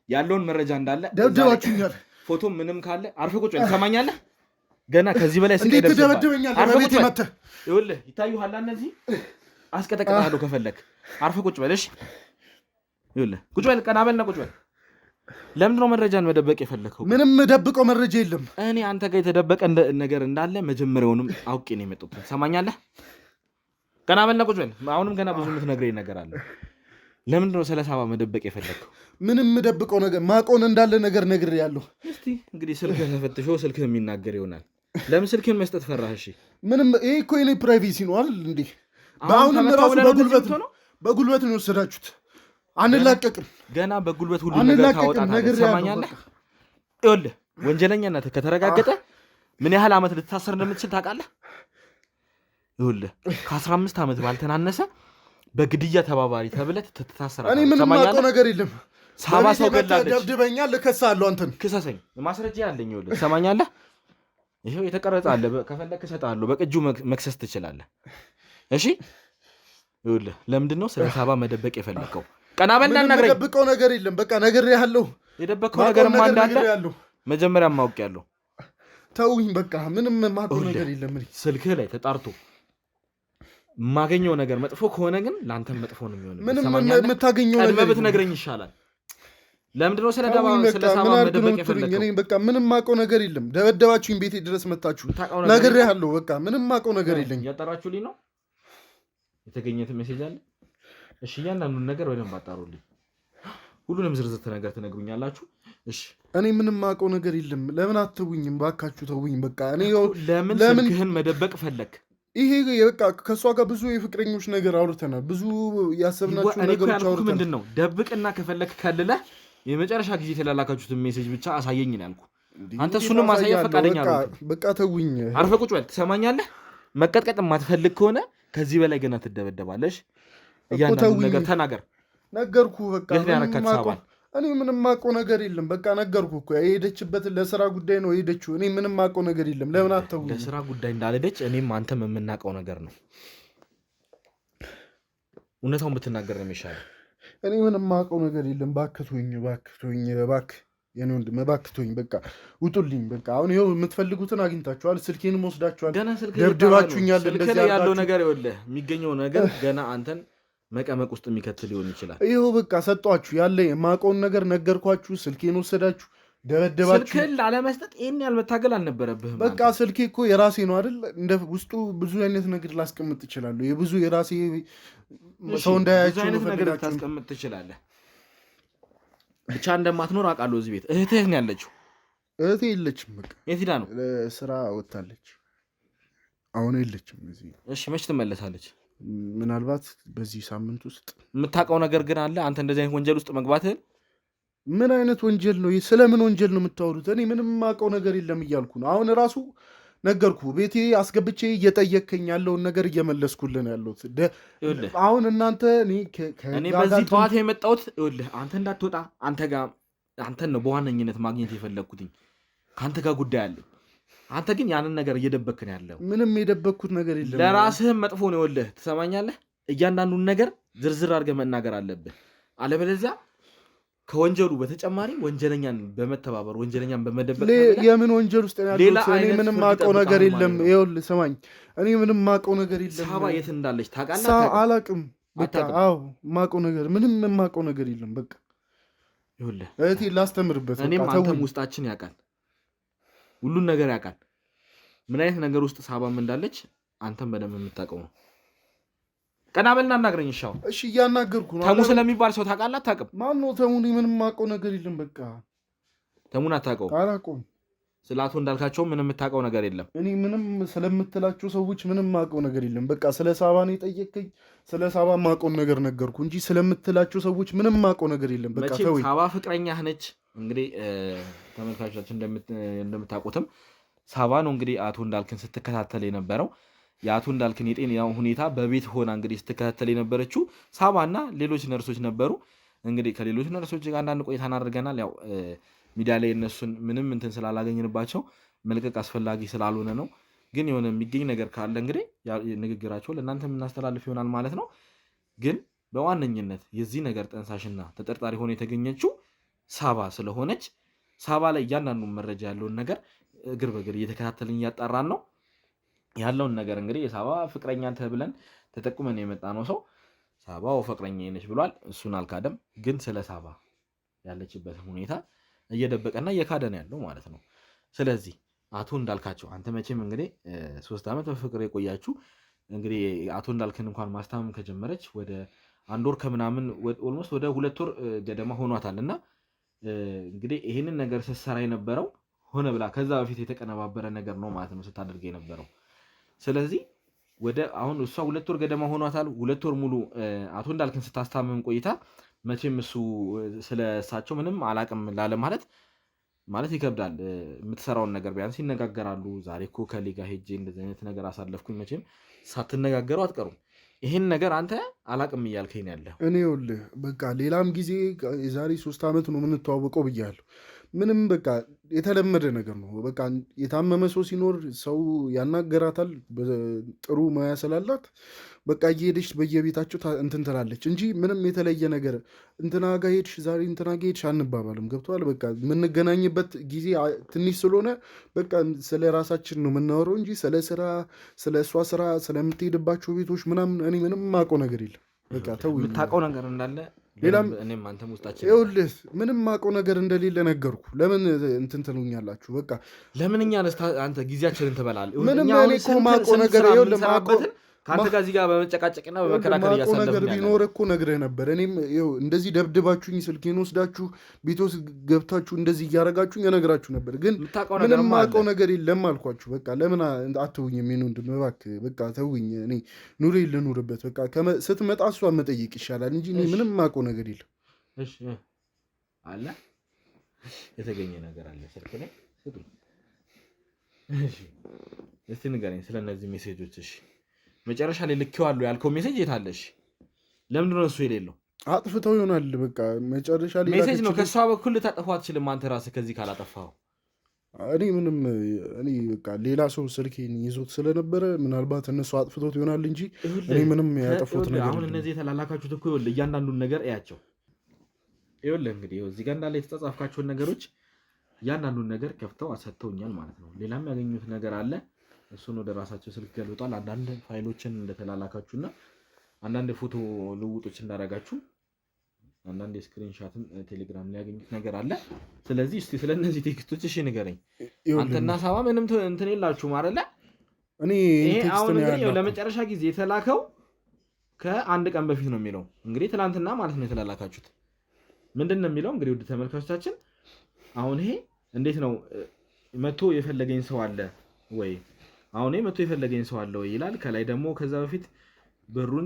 ያለውን መረጃ እንዳለ ደብድባችሁኛል። ፎቶ ምንም ካለ አርፈህ ቁጭ በል። ትሰማኛለህ? ገና ከዚህ በላይ እንዴት ትደበድበኛለህ? በቤቴ መተህ ይኸውልህ ይታዩሃል። እነዚህ አስቀጠቅጥሃለሁ ከፈለክ። አርፈህ ቁጭ በል። እሺ ይኸውልህ ቁጭ በል። ቀና በልና ቁጭ በል። ለምንድን ነው መረጃን መደበቅ የፈለከው? ምንም ደብቀው መረጃ የለም። እኔ አንተ ጋር የተደበቀ ነገር እንዳለ መጀመሪያውንም አውቄ ነው የመጣሁት። ትሰማኛለህ? ቀና በልና ቁጭ በል። አሁንም ገና ብዙ የምትነግረኝ ነገር አለ። ለምንድን ነው ስለ ሳባ መደበቅ የፈለከው? ምንም ደብቀው ነገር ማቆን እንዳለ ነገር ነግሬያለሁ። እስቲ እንግዲህ ስልክህ ተፈትሾ ስልክህ የሚናገር ይሆናል። ለምን ስልክህን መስጠት ፈራህ? እሺ ምንም ይሄ እኮ የኔ ፕራይቬሲ ነው አይደል እንዴ? በአሁንም ራሱ በጉልበት ነው የወሰዳችሁት። አንላቀቅም። ገና በጉልበት ሁሉ ነገር ታወጣታለህ። ትሰማኛለህ? ይኸውልህ ወንጀለኛነትህ ከተረጋገጠ ምን ያህል ዓመት ልትታሰር እንደምትችል ታውቃለህ? ይኸውልህ ከ15 ዓመት ባልተናነሰ በግድያ ተባባሪ ተብለህ ትታሰራለህ። እኔ ምንም የማውቀው ነገር የለም። ሳባ ሰው ገላለች። ደብድበኛል። እከሳለሁ። አንተን ክሰሰኝ። ማስረጃ ያለኝ ይኸውልህ። ትሰማኛለህ? ይሄው የተቀረጸ አለ። ከፈለክ እሰጥሃለሁ። በቅጁ መክሰስ ትችላለህ። እሺ ይኸውልህ ለምንድን ነው ስለ ሳባ መደበቅ የፈለከው? ቀና በልና ነግረኝ። የደበቀው ነገር የለም። በቃ ነግሬሃለሁ። የደበቀው ነገርማ እንዳለ መጀመሪያም አውቄያለሁ። ተውኝ በቃ ምንም የማውቀው ነገር የለም። ስልክህ ላይ ተጣርቶ የማገኘው ነገር መጥፎ ከሆነ ግን ለአንተም መጥፎ ነው የሚሆነው። ምንም የምታገኘው ነገር ብትነግረኝ ይሻላል። ለምንድን ነው ስለ ሳባ መደበቅ የፈለከው? በቃ ምንም የማውቀው ነገር የለም። ደበደባችሁኝ ቤቴ ድረስ መጣችሁ። ነግሬሃለሁ። በቃ ምንም የማውቀው ነገር የለኝም። እያጠራችሁልኝ ነው። የተገኘት ሜሴጅ አለ። እሺ እያንዳንዱን ነገር በደንብ አጣሩልኝ። ሁሉንም ዝርዝር ነገር ትነግሩኛላችሁ። እሺ እኔ ምንም የማውቀው ነገር የለም። ለምን አትውኝም? ባካችሁ ተውኝ። በቃ እኔ ለምን ስልክህን መደበቅ ፈለክ? ይሄ በቃ ከእሷ ጋር ብዙ የፍቅረኞች ነገር አውርተናል። ብዙ ያሰብናቸው ነገሮች አውርተናል። ምንድን ነው ደብቅና ከፈለክ ከልለህ የመጨረሻ ጊዜ የተላላካችሁትን ሜሴጅ ብቻ አሳየኝ ነው ያልኩህ። አንተ እሱንም ማሳየት ፈቃደኛ ነው። በቃ ተውኝ። አርፈህ ቁጭ በል። ትሰማኛለህ? መቀጥቀጥ የማትፈልግ ከሆነ ከዚህ በላይ ገና ትደበደባለሽ። እያንዳንዱ ነገር ተናገር። ነገርኩህ። በቃ እኔ ምንም ማውቀው ነገር የለም። በቃ ነገርኩ እኮ የሄደችበትን ለስራ ጉዳይ ነው የሄደችው። እኔ ምንም ማውቀው ነገር የለም። ለምን አተው ለስራ ጉዳይ እንዳልሄደች እኔም አንተም የምናውቀው ነገር ነው። እውነታውን ብትናገር ነው የሚሻለው። እኔ ምንም ማውቀው ነገር የለም። ባክቶኝ የኔ ወንድም ባክቶኝ፣ በቃ ውጡልኝ። በቃ አሁን ይኸው የምትፈልጉትን አግኝታችኋል። ስልኬንም ወስዳችኋል፣ ደብድባችሁኛል። እንደዚህ ያለው ነገር ይኸውልህ፣ የሚገኘው ነገር ገና አንተን መቀመቅ ውስጥ የሚከትል ሊሆን ይችላል። ይኸው በቃ ሰጧችሁ፣ ያለ የማውቀውን ነገር ነገርኳችሁ። ስልኬን ወሰዳችሁ፣ ደበደባችሁ። ስልክህን ላለመስጠት ይህን ያህል መታገል አልነበረብህም። በቃ ስልኬ እኮ የራሴ ነው አይደል? እንደ ውስጡ ብዙ አይነት ነገር ላስቀምጥ እችላለሁ። የብዙ የራሴ ሰው እንዳያቸው አይነት ነገር ታስቀምጥ ትችላለህ። ብቻ እንደማትኖር አውቃለሁ። እዚህ ቤት እህትህ ነው ያለችው። እህቴ የለችም። በቃ የት ሄዳ ነው? ስራ ወጥታለች። አሁን የለችም እዚህ። እሺ መች ትመለሳለች? ምናልባት በዚህ ሳምንት ውስጥ። የምታውቀው ነገር ግን አለ አንተ እንደዚህ አይነት ወንጀል ውስጥ መግባትህን? ምን አይነት ወንጀል ነው? ስለምን ወንጀል ነው የምታወሩት? እኔ ምንም የማውቀው ነገር የለም እያልኩ ነው። አሁን ራሱ ነገርኩ። ቤቴ አስገብቼ እየጠየከኝ ያለውን ነገር እየመለስኩልን ያለሁት። አሁን እናንተ እኔ በዚህ ጠዋት የመጣሁት ይኸውልህ አንተ እንዳትወጣ አንተን ነው በዋነኝነት ማግኘት የፈለግኩትኝ። ከአንተ ጋር ጉዳይ አለ። አንተ ግን ያንን ነገር እየደበክን ያለው። ምንም የደበኩት ነገር የለም። ለራስህም መጥፎ ነው። ይኸውልህ ትሰማኛለህ? እያንዳንዱን ነገር ዝርዝር አድርገህ መናገር አለብህ። አለበለዚያ ከወንጀሉ በተጨማሪ ወንጀለኛን በመተባበር ወንጀለኛን በመደበቅ የምን ወንጀል ውስጥ ያለው? እኔ ምንም ማውቀው ነገር የለም። ይኸውልህ ስማኝ፣ እኔ ምንም ማውቀው ነገር የለም። ሳባ የት እንዳለች ታውቃለህ? አላውቅም። በቃ አዎ፣ ማውቀው ነገር ምንም የማውቀው ነገር የለም። በቃ ይኸውልህ እህቴ ላስተምርበት። እኔም አንተም ውስጣችን ያውቃል፣ ሁሉን ነገር ያውቃል። ምን አይነት ነገር ውስጥ ሳባም እንዳለች አንተም በደንብ የምታውቀው ነው። ቀና በልና አናግረኝ። እሻው እሺ፣ እያናገርኩ ነው። ተሙ ስለሚባል ሰው ታውቃለህ? አታውቅም? ማን ነው ተሙ? ምንም የማውቀው ነገር የለም። በቃ ተሙን አታውቀውም? አላውቀውም። ስለ አቶ እንዳልካቸው ምንም የምታውቀው ነገር የለም? እኔ ምንም ስለምትላቸው ሰዎች ምንም የማውቀው ነገር የለም። በቃ ስለ ሳባ ነው የጠየቀኝ። ስለ ሳባ የማውቀውን ነገር ነገርኩ እንጂ ስለምትላቸው ሰዎች ምንም የማውቀው ነገር የለም። በቃ ተወኝ። ሳባ ፍቅረኛህ ነች። እንግዲህ ተመልካቾቻችን እንደምታውቁትም ሳባ ነው እንግዲህ አቶ እንዳልክን ስትከታተል የነበረው። የአቶ እንዳልክን የጤና ሁኔታ በቤት ሆና እንግዲህ ስትከታተል የነበረችው ሳባና ሌሎች ነርሶች ነበሩ። እንግዲህ ከሌሎች ነርሶች ጋር አንዳንድ ቆይታ እናደርገናል። ያው ሚዲያ ላይ እነሱን ምንም እንትን ስላላገኝንባቸው መልቀቅ አስፈላጊ ስላልሆነ ነው። ግን የሆነ የሚገኝ ነገር ካለ እንግዲህ ንግግራቸው ለእናንተ የምናስተላልፍ ይሆናል ማለት ነው። ግን በዋነኝነት የዚህ ነገር ጠንሳሽና ተጠርጣሪ ሆነ የተገኘችው ሳባ ስለሆነች ሳባ ላይ እያንዳንዱን መረጃ ያለውን ነገር እግር በእግር እየተከታተልን እያጣራን ነው ያለውን ነገር። እንግዲህ የሳባ ፍቅረኛ ተብለን ተጠቁመን የመጣ ነው ሰው ሳባው ፍቅረኛ ነች ብሏል። እሱን አልካደም። ግን ስለ ሳባ ያለችበት ሁኔታ እየደበቀና እየካደን ያለው ማለት ነው። ስለዚህ አቶ እንዳልካቸው አንተ መቼም እንግዲህ 3 ዓመት በፍቅር የቆያችሁ እንግዲህ አቶ እንዳልክን እንኳን ማስታመም ከጀመረች ወደ 1 ወር ከምናምን ኦልሞስት ወደ 2 ወር ገደማ ሆኗታል። እና እንግዲህ ይህንን ነገር ስትሰራ የነበረው ሆነ ብላ ከዛ በፊት የተቀነባበረ ነገር ነው ማለት ነው ስታደርግ የነበረው። ስለዚህ ወደ አሁን እሷ 2 ወር ገደማ ሆኗታል። 2 ወር ሙሉ አቶ እንዳልክን ስታስታመም ቆይታ መቼም እሱ ስለ እሳቸው ምንም አላቅም ላለ ማለት ይከብዳል። የምትሰራውን ነገር ቢያንስ ይነጋገራሉ። ዛሬ እኮ ከሊጋ ሄጄ እንደዚህ አይነት ነገር አሳለፍኩኝ። መቼም ሳትነጋገሩ አትቀሩም። ይህን ነገር አንተ አላቅም እያልከኝ ያለህ። እኔ ይኸውልህ በቃ ሌላም ጊዜ የዛሬ 3 ዓመት ነው የምንተዋወቀው ብያለሁ። ምንም በቃ የተለመደ ነገር ነው። በቃ የታመመ ሰው ሲኖር ሰው ያናገራታል። ጥሩ ሙያ ስላላት በቃ እየሄደች በየቤታቸው እንትን ትላለች እንጂ ምንም የተለየ ነገር እንትና ጋ ሄድሽ ዛሬ እንትና ጋ ሄድሽ አንባባልም። ገብቶሃል? በቃ የምንገናኝበት ጊዜ ትንሽ ስለሆነ በቃ ስለ ራሳችን ነው የምናወረው እንጂ ስለ ስራ፣ ስለ እሷ ስራ፣ ስለምትሄድባቸው ቤቶች ምናምን እኔ ምንም የማውቀው ነገር የለም። በቃ ተው። የምታውቀው ነገር እንዳለ ሌላም እኔም አንተም ውስጣችን ይኸውልህ ምንም የማውቀው ነገር እንደሌለ ነገርኩ። ለምን እንትን ትሉኛላችሁ? በቃ ለምን እኛ አንተ ጊዜያችንን ትበላለህ? ምንም እኔ እኮ የማውቀው ነገር ይኸውልህ ከአንተ ጋር እዚህ ጋር በመጨቃጨቅና በመከራከር እያሳለፍን ነገር ቢኖር እኮ ነግረህ ነበር። እኔም ይኸው እንደዚህ ደብድባችሁኝ ስልኬን ወስዳችሁ ቤት ውስጥ ገብታችሁ እንደዚህ እያረጋችሁኝ እነግራችሁ ነበር። ግን ምንም የማውቀው ነገር የለም አልኳችሁ። በቃ ለምን አትውኝም? ምን ወንድም እባክህ በቃ ተውኝ። እኔ ኑሬ ልኑርበት። በቃ ስትመጣ እሷን መጠየቅ ይሻላል እንጂ እኔ ምንም የማውቀው ነገር የለም። እሺ አለ የተገኘ ነገር አለ ስልክ ላይ ስጡኝ። እሺ እስቲ ንገረኝ ስለ እነዚህ ሜሴጆች። እሺ መጨረሻ ላይ ልኬዋለሁ ያልከው ሜሴጅ የት አለ? እሺ ለምንድን ነው እሱ የሌለው? አጥፍተው ይሆናል። በቃ መጨረሻ ላይ ሜሴጅ ነው ከሷ በኩል ልታጠፋው አትችልም አንተ ራስህ ከዚህ ካላጠፋው። እኔ በቃ ሌላ ሰው ስልኬን ይዞት ስለነበረ ምናልባት እነሱ አጥፍቶት ይሆናል እንጂ እኔ ምንም ያጠፉት ነገር አሁን እነዚህ የተላላካችሁት እኮ ይኸውልህ እያንዳንዱን ነገር እያቸው። ይኸውልህ እንግዲህ እዚህ ጋር እንዳለ የተጻጻፍካቸውን ነገሮች እያንዳንዱን ነገር ከፍተው አሰጥተውኛል ማለት ነው። ሌላም ያገኙት ነገር አለ። እሱን ወደ ራሳቸው ስልክ ገልብጧል። አንዳንድ ፋይሎችን እንደተላላካችሁና አንዳንድ ፎቶ ልውጦች እንዳረጋችሁ አንዳንድ የስክሪንሻትም ቴሌግራም ላይ ያገኙት ነገር አለ። ስለዚህ እስቲ ስለነዚህ ቴክስቶች እሺ ንገረኝ። አንተና ሳባ ምንም እንትን የላችሁም አይደለ? እኔ አሁን እንግዲህ ለመጨረሻ ጊዜ የተላከው ከአንድ ቀን በፊት ነው የሚለው እንግዲህ ትናንትና ማለት ነው የተላላካችሁት። ምንድን ነው የሚለው እንግዲህ ውድ ተመልካቾቻችን አሁን ይሄ እንዴት ነው መቶ የፈለገኝ ሰው አለ ወይ? አሁን ይሄ መቶ የፈለገኝ ሰው አለ ወይ ይላል። ከላይ ደግሞ ከዛ በፊት ብሩን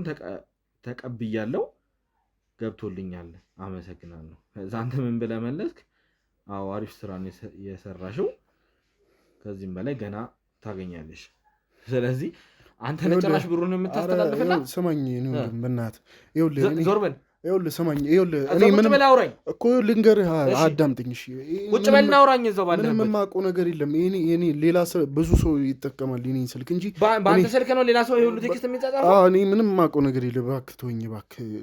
ተቀብያለሁ ገብቶልኛል አመሰግናለሁ። ከዛ አንተ ምን ብለህ መለስክ? አዎ አሪፍ ስራ ነው የሰራሽው ከዚህም በላይ ገና ታገኛለሽ። ስለዚህ አንተ ነጭራሽ ብሩን የምታስተላልፍና ስማኝ ነው በእናትህ ይኸውልህ ዞር በል ይኸውልህ ስማኝ ይኸውልህ እኔ ምንም እኮ ልንገርህ አዳምጠኝ እሺ ቁጭ በልና አውራኝ እዛው ባለህ ምንም የማውቀው ነገር የለም። እኔ ሌላ ሰው ብዙ ሰው ይጠቀማል የኔን ስልክ እንጂ በአንተ ስልክ ነው ሌላ ሰው ይሁሉ ቴክስት የሚጻጻፈው። እኔ ምንም የማውቀው ነገር የለም። እባክህ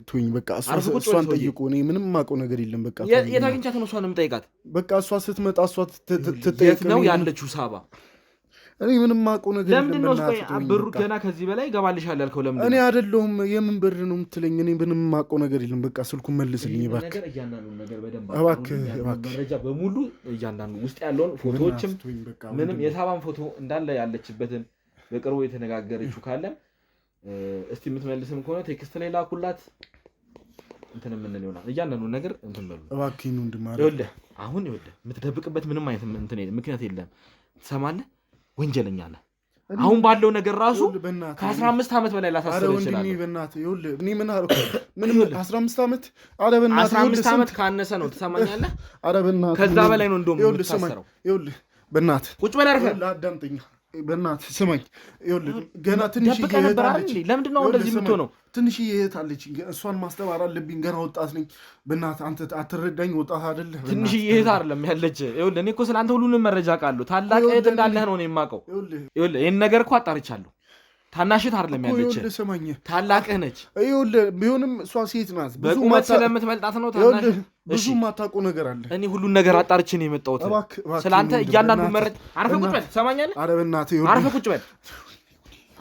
ተወኝ በቃ እሷን ጠይቁ። እኔ ምንም የማውቀው ነገር የለም። በቃ የት አግኝቻት ነው እሷን የምጠይቃት? በቃ እሷ ስትመጣ እሷ ትጠይቅ ነው ያለችው ሳባ። እኔ ምንም የማውቀው ነገር የለም። ለምንድን ነው ብሩ ገና ከዚህ በላይ ይገባልሻል ያልከው? ለምን እኔ አይደለሁም የምን ብር ነው የምትለኝ? እኔ ምንም የማውቀው ነገር የለም። በቃ ስልኩን መልስልኝ እባክህ። እባክህ መረጃ በሙሉ እያንዳንዱ ውስጥ ያለውን ፎቶዎችም ምንም የሳባን ፎቶ እንዳለ ያለችበትን በቅርቡ የተነጋገረችው ካለም እስቲ የምትመልስም ከሆነ ቴክስት ላይ ላኩላት እንትን ምን ይሆናል እያንዳንዱ ነገር እንትን በሉ እባክህ። ነው እንደማረ ይኸውልህ አሁን ይኸውልህ የምትደብቅበት ምንም አይነት እንትን ምክንያት የለም። ትሰማለህ? ወንጀለኛ ነህ። አሁን ባለው ነገር ራሱ ከ15 ዓመት በላይ ላሳስረው ይችላል። ይኸውልህ እኔ ምን አልኩ? ምንም 15 ዓመት ኧረ በእናትህ 15 ዓመት ካነሰ ነው ትሰማኛለህ? ኧረ በእናትህ ከዛ በላይ ነው እንደውም የምታሰረው። ይኸውልህ በእናትህ ቁጭ በል አርፈህ አዳምጠኝ። በእናትህ ስማኝ። ይኸውልህ ገና ትንሽ ነበር አይደል? ለምንድን ነው እንደዚህ የምትሆነው? ትንሽዬ እህት አለችኝ። እሷን ማስተማር አለብኝ። ገና ወጣት ነኝ። በእናትህ አንተ አትረዳኝ? ወጣት አይደለህ? ትንሽዬ እህት አይደለም ያለች። ይኸውልህ እኔ እኮ ስለ አንተ ሁሉንም መረጃ አውቃለሁ። ታላቅ እህት እንዳለህ ነው እኔ የማውቀው። ይኸውልህ ይሄን ነገር እኮ አጣርቻለሁ። ታናሽት አይደለም ያለች፣ ታላቅህ ነች። ይኸውልህ ቢሆንም እሷ ሴት ናት። በቁመት ስለምትበልጣት ነው ታናሽ። ብዙ የማታውቀው ነገር አለ። እኔ ሁሉን ነገር አጣርቼ ነው የመጣሁት ስለ አንተ እያንዳንዱ መረጃ። አርፈህ ቁጭ በል ትሰማኛለህ? ኧረ በእናትህ አርፈህ ቁጭ በል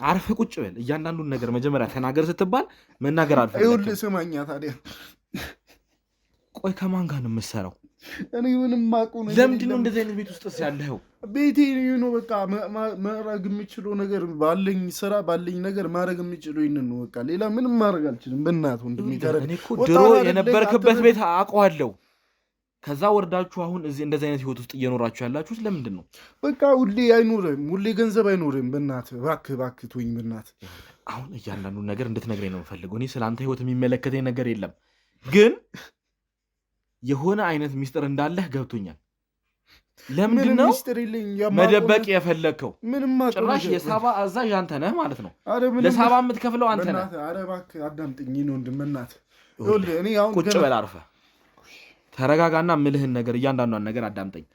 አርፈህ ቁጭ በል። እያንዳንዱን ነገር መጀመሪያ ተናገር ስትባል መናገር አልፈልግም። ይኸውልህ ስማኛ ታዲያ። ቆይ ከማን ጋር ነው የምትሰራው? እኔ ምንም የማውቀው ነገር ለምንድን ነው እንደዚህ አይነት ቤት ውስጥስ ያለኸው? ቤቴ ነው በቃ ማድረግ የምችለው ነገር ባለኝ ስራ ባለኝ ነገር ማድረግ የምችለው ይህንን ነው በቃ። ሌላ ምንም ማድረግ አልችልም። በእናትህ ወንድሜ እኔ እኮ ድሮ የነበርክበት ቤት አውቀዋለሁ። ከዛ ወርዳችሁ አሁን እዚህ እንደዚህ አይነት ህይወት ውስጥ እየኖራችሁ ያላችሁት ለምንድን ነው? በቃ ሁሌ አይኖርም፣ ሁሌ ገንዘብ አይኖርም። በእናትህ እባክህ ተወኝ በእናትህ። አሁን እያንዳንዱን ነገር እንድትነግረኝ ነው የምፈልገው። እኔ ስለ አንተ ህይወት የሚመለከተኝ ነገር የለም፣ ግን የሆነ አይነት ሚስጥር እንዳለህ ገብቶኛል። ለምንድን ነው መደበቅ የፈለግከው? ጭራሽ የሳባ አዛዥ አንተ ነህ ማለት ነው። ለሳባ የምትከፍለው አንተ ነህ። ኧረ እባክህ አዳምጠኝ ወንድም በእናትህ። ቁጭ በል አርፈህ ተረጋጋና ምልህን ነገር እያንዳንዷን ነገር አዳምጠኝ።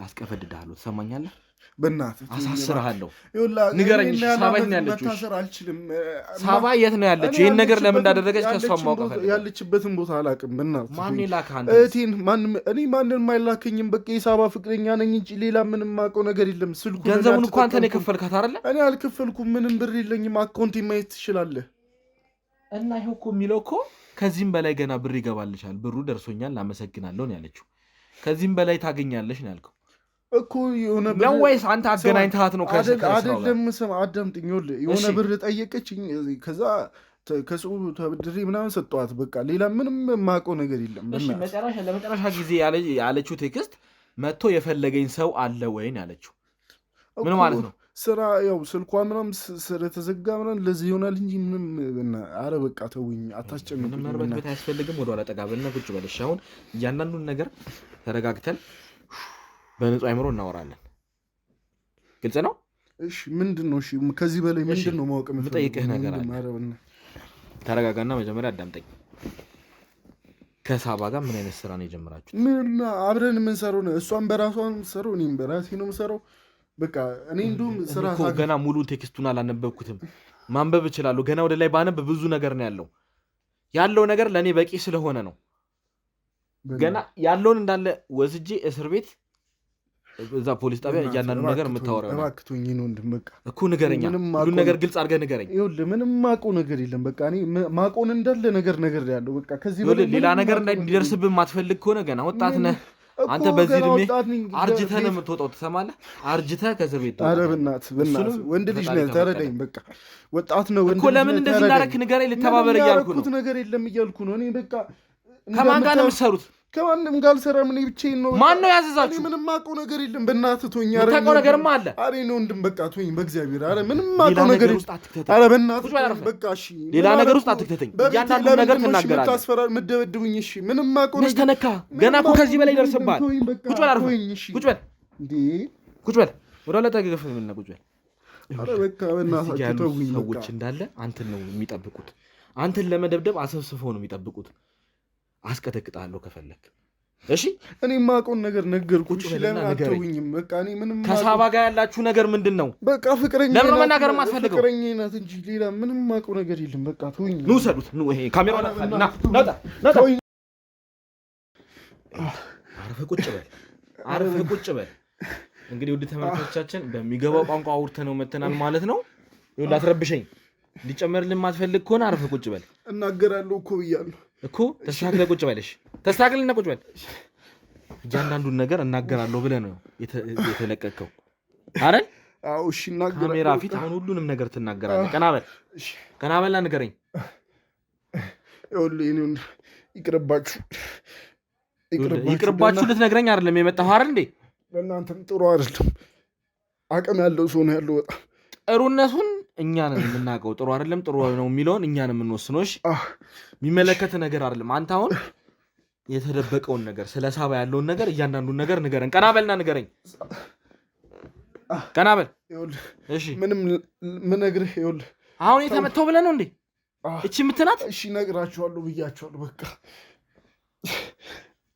አስቀፈድድሃለሁ። ትሰማኛለህ? በእናትህ አሳስርሃለሁ። ንገረኝ፣ ሳባ የት ነው ያለችው? ሳባ የት ነው ያለችው? ይህን ነገር ለምን እንዳደረገች ከእሷ ማወቅ እፈልጋለሁ። ያለችበትን ቦታ አላውቅም። በእናትህ ማን ላከህ? እህቴን እኔ ማንንም አይላከኝም። በቃ የሳባ ፍቅረኛ ነኝ እንጂ ሌላ ምንም የማውቀው ነገር የለም። ስልኩ ገንዘቡን እኮ አንተ ነው የከፈልካት አይደለ? እኔ አልከፈልኩም። ምንም ብር የለኝም። አካውንቴ ማየት ትችላለህ። እና ይኸው እኮ የሚለው እኮ ከዚህም በላይ ገና ብር ይገባልሻል፣ ብሩ ደርሶኛል፣ አመሰግናለሁ ነው ያለችው። ከዚህም በላይ ታገኛለሽ ነው ያልከው እኮ። የሆነ ብር ወይስ አንተ አገናኝተሃት ነው? አይደለም ስም አዳምጥኝ። የሆነ ብር ጠየቀችኝ። ከዛ ከሰው ተበድሬ ምናምን ሰጠኋት። በቃ ሌላ ምንም የማውቀው ነገር የለም። ለመጨረሻ ጊዜ ያለችው ቴክስት መጥቶ የፈለገኝ ሰው አለ ወይ ነው ያለችው። ምን ማለት ነው? ስራ ያው ስልኳ ምናምን ስለተዘጋ ምናምን ለዚህ ይሆናል እንጂ ምንም። ኧረ በቃ ተውኝ፣ አታስጨምኝ። ምንም መርበት አያስፈልግም። ወደኋላ ጠጋ በልና ቁጭ በልሽ። አሁን እያንዳንዱን ነገር ተረጋግተን በንጹህ አይምሮ እናወራለን። ግልጽ ነው? እሺ ምንድን ነው? እሺ ከዚህ በላይ ምንድን ነው ማወቅ የምፈልገው? የምጠይቅህ ነገር አለ። ተረጋጋና መጀመሪያ አዳምጠኝ። ከሳባ ጋር ምን አይነት ስራ ነው የጀመራችሁት? ምን አብረን የምንሰራው ነው። እሷን በራሷ ነው የምትሰራው፣ እኔም በራሴ ነው የምሰራው። በቃ እኔ እንደውም ስራ ገና ሙሉ ቴክስቱን አላነበብኩትም። ማንበብ እችላለሁ። ገና ወደ ላይ ባነብ ብዙ ነገር ነው ያለው ነገር ለእኔ በቂ ስለሆነ ነው። ገና ያለውን እንዳለ ወስጄ እስር ቤት እዛ ፖሊስ ጣቢያ እያንዳንዱ ነገር የምታወራው እባክቶኝ ነው እንድመቃ እኮ ንገረኛ። ሁሉን ነገር ግልጽ አድርገህ ንገረኝ። ይኸውልህ ምንም ማውቀው ነገር የለም። በቃ እኔ ማውቀውን እንዳለ ነገር ያለው በቃ ከዚህ በላይ ሌላ ነገር እንዲደርስብህ የማትፈልግ ከሆነ ገና ወጣት ነህ አንተ። በዚህ እድሜ አርጅተህ ነው የምትወጣው። ትሰማለህ? አርጅተህ ከእስር ቤት ኧረ በእናትህ ወንድ ልጅ ነህ፣ ተረዳኝ። በቃ ወጣት ነው ወንድ እኮ። ለምን እንደዚህ እንዳደረክ ንገረኝ። ልተባበር እያልኩ ነው። ነገር የለም እያልኩ ነው እኔ። በቃ ከማን ጋር ነው የምትሰሩት? ከማንም ጋር አልሰራም። እኔ ብቻዬን ነው። ማን ነው ያዘዛችሁ? ምንም ማውቀው ነገር የለም። በእናትህ ተወኝ። የምታውቀው ነገርማ አለ። ኧረ ነው ወንድም በቃ ተወኝ በእግዚአብሔር። ኧረ ምንም ማውቀው ነገር የለም። ኧረ በእናትህ በቃ እሺ፣ ሌላ ነገር ውስጥ አትክተተኝ። እያንዳንዱ ነገር ትናገራለህ። የምታስፈራር የምትደበድቡኝ? እሺ ምንም ማውቀው ነገር ተነካ። ገና እኮ ከዚህ በላይ ይደርስብሃል። ቁጭ በል አርፈህ ቁጭ በል እንዴ ቁጭ በል። ወደ ኋላ ተገገፍ ምን ቁጭ በል። ኧረ በቃ በእናትህ ተውኝ። ሰዎች እንዳለ አንተን ነው የሚጠብቁት። አንተን ለመደብደብ አሰብስፈው ነው የሚጠብቁት። አስቀጠቅጣለሁ ከፈለክ እሺ። እኔ ማውቀውን ነገር ነገርኩሽ። ለምን አትተውኝም? በቃ እኔ ምንም ከሳባ ጋር ያላችሁ ነገር ምንድን ነው? በቃ ፍቅረኛ ለምን መናገር የማትፈልገው? ፍቅረኛ ናት እንጂ ሌላ ምንም ማውቀው ነገር የለም። በቃ ተውኝ። ኑ ሰዱት። ኑ ይሄ ካሜራውን ና አረፈ ቁጭ በል፣ አረፈ ቁጭ በል። እንግዲህ ውድ ተመልካቾቻችን በሚገባው ቋንቋ አውርተን ነው መተናል ማለት ነው። ይኸውልህ አትረብሸኝ። ሊጨመርልህ የማትፈልግ ከሆነ አረፈ ቁጭ በል። እናገራለሁ እኮ ብያለሁ እኮ። ተስተካክለህ ቁጭ በልሽ። ተስተካክልና ቁጭ በል። እያንዳንዱን ነገር እናገራለሁ ብለህ ነው የተለቀቀው አይደል? አዎ እሺ፣ እናገራለሁ። ካሜራ ፊት አሁን ሁሉንም ነገር ትናገራለህ። ቀና በል፣ ቀና በልና ንገረኝ። ይኸውልህ እኔ ይቅርባችሁ፣ ይቅርባችሁ ልትነግረኝ አይደለም የመጣኸው አይደል እንዴ? ለእናንተም ጥሩ አይደለም። አቅም ያለው ሰው ነው ያለው። በጣም ጥሩነቱን እኛ ነን የምናውቀው። ጥሩ አይደለም ጥሩ ነው የሚለውን እኛ ነን የምንወስነው። እሺ የሚመለከት ነገር አይደለም። አንተ አሁን የተደበቀውን ነገር ስለ ሳባ ያለውን ነገር እያንዳንዱን ነገር ንገረን። ቀና በልና ንገረኝ። ቀና በል። እሺ ምንም ምነግርህ ይኸውልህ አሁን የተመታው ብለህ ነው እንዴ? እቺ የምትናት? እሺ እነግራችኋለሁ ብያችኋለሁ። በቃ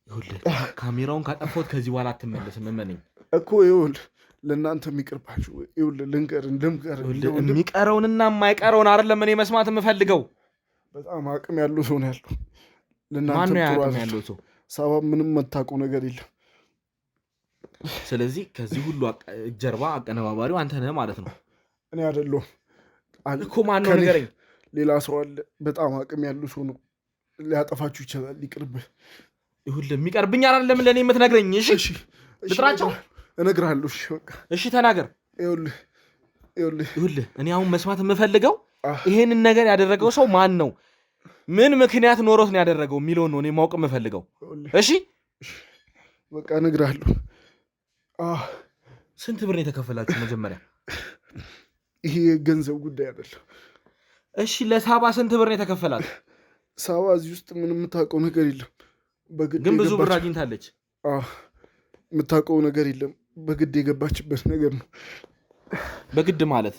ይኸውልህ ካሜራውን ካጠፋሁት ከዚህ በኋላ አትመለስም። እመነኝ እኮ ይኸውልህ ለእናንተ የሚቀርባችሁ ይኸውልህ ልንገርህ የሚቀረውንና የማይቀረውን አይደለም እኔ መስማት የምፈልገው። በጣም አቅም ያለው ሰው ነው ያለው። ማነው አቅም ያለው ሰው? ሳባ ምንም የምታውቀው ነገር የለም። ስለዚህ ከዚህ ሁሉ ጀርባ አቀነባባሪው አንተ ነህ ማለት ነው። እኔ አይደለሁም እኮ። ማነው ንገረኝ። ሌላ ሰው አለ። በጣም አቅም ያለው ሰው ነው። ሊያጠፋችሁ ይችላል። ይቅርብህ። ይኸውልህ የሚቀርብኝ አይደለም ለእኔ የምትነግረኝ። እሺ ልጥራቸው? እነግርሃለሁ። እሺ በቃ እሺ ተናገር። ይኸውልህ እኔ አሁን መስማት የምፈልገው ይሄንን ነገር ያደረገው ሰው ማን ነው፣ ምን ምክንያት ኖሮት ነው ያደረገው የሚለውን ነው እኔ ማወቅ የምፈልገው። እሺ በቃ እነግርሃለሁ። ስንት ብር ነው የተከፈላችሁ መጀመሪያ? ይሄ የገንዘብ ጉዳይ አይደለም። እሺ ለሳባ ስንት ብር ነው የተከፈላት? ሳባ እዚህ ውስጥ ምንም የምታውቀው ነገር የለም። ግን ብዙ ብር አግኝታለች። የምታውቀው ነገር የለም። በግድ የገባችበት ነገር ነው። በግድ ማለት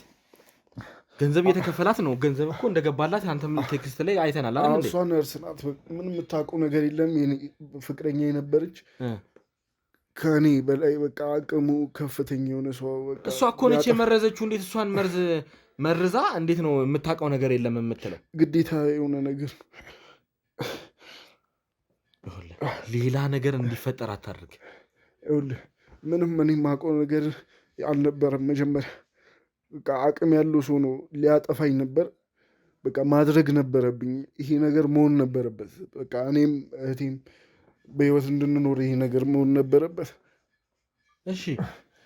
ገንዘብ እየተከፈላት ነው። ገንዘብ እኮ እንደገባላት አንተም ቴክስት ላይ አይተናል አይደል? እሷ ነርስ ናት። ምንም የምታውቀው ነገር የለም። ፍቅረኛ የነበረች ከኔ በላይ በቃ አቅሙ ከፍተኛ የሆነ ሰው። እሷ እኮ ነች የመረዘችው። እንዴት እሷን መርዛ እንዴት ነው የምታውቀው ነገር የለም የምትለው? ግዴታ የሆነ ነገር ሌላ ነገር እንዲፈጠር አታድርግ። ይኸውልህ ምንም እኔ የማውቀው ነገር አልነበረም። መጀመሪያ በቃ አቅም ያለው ሰው ነው። ሊያጠፋኝ ነበር። በቃ ማድረግ ነበረብኝ። ይሄ ነገር መሆን ነበረበት። በቃ እኔም እህቴም በህይወት እንድንኖር ይሄ ነገር መሆን ነበረበት። እሺ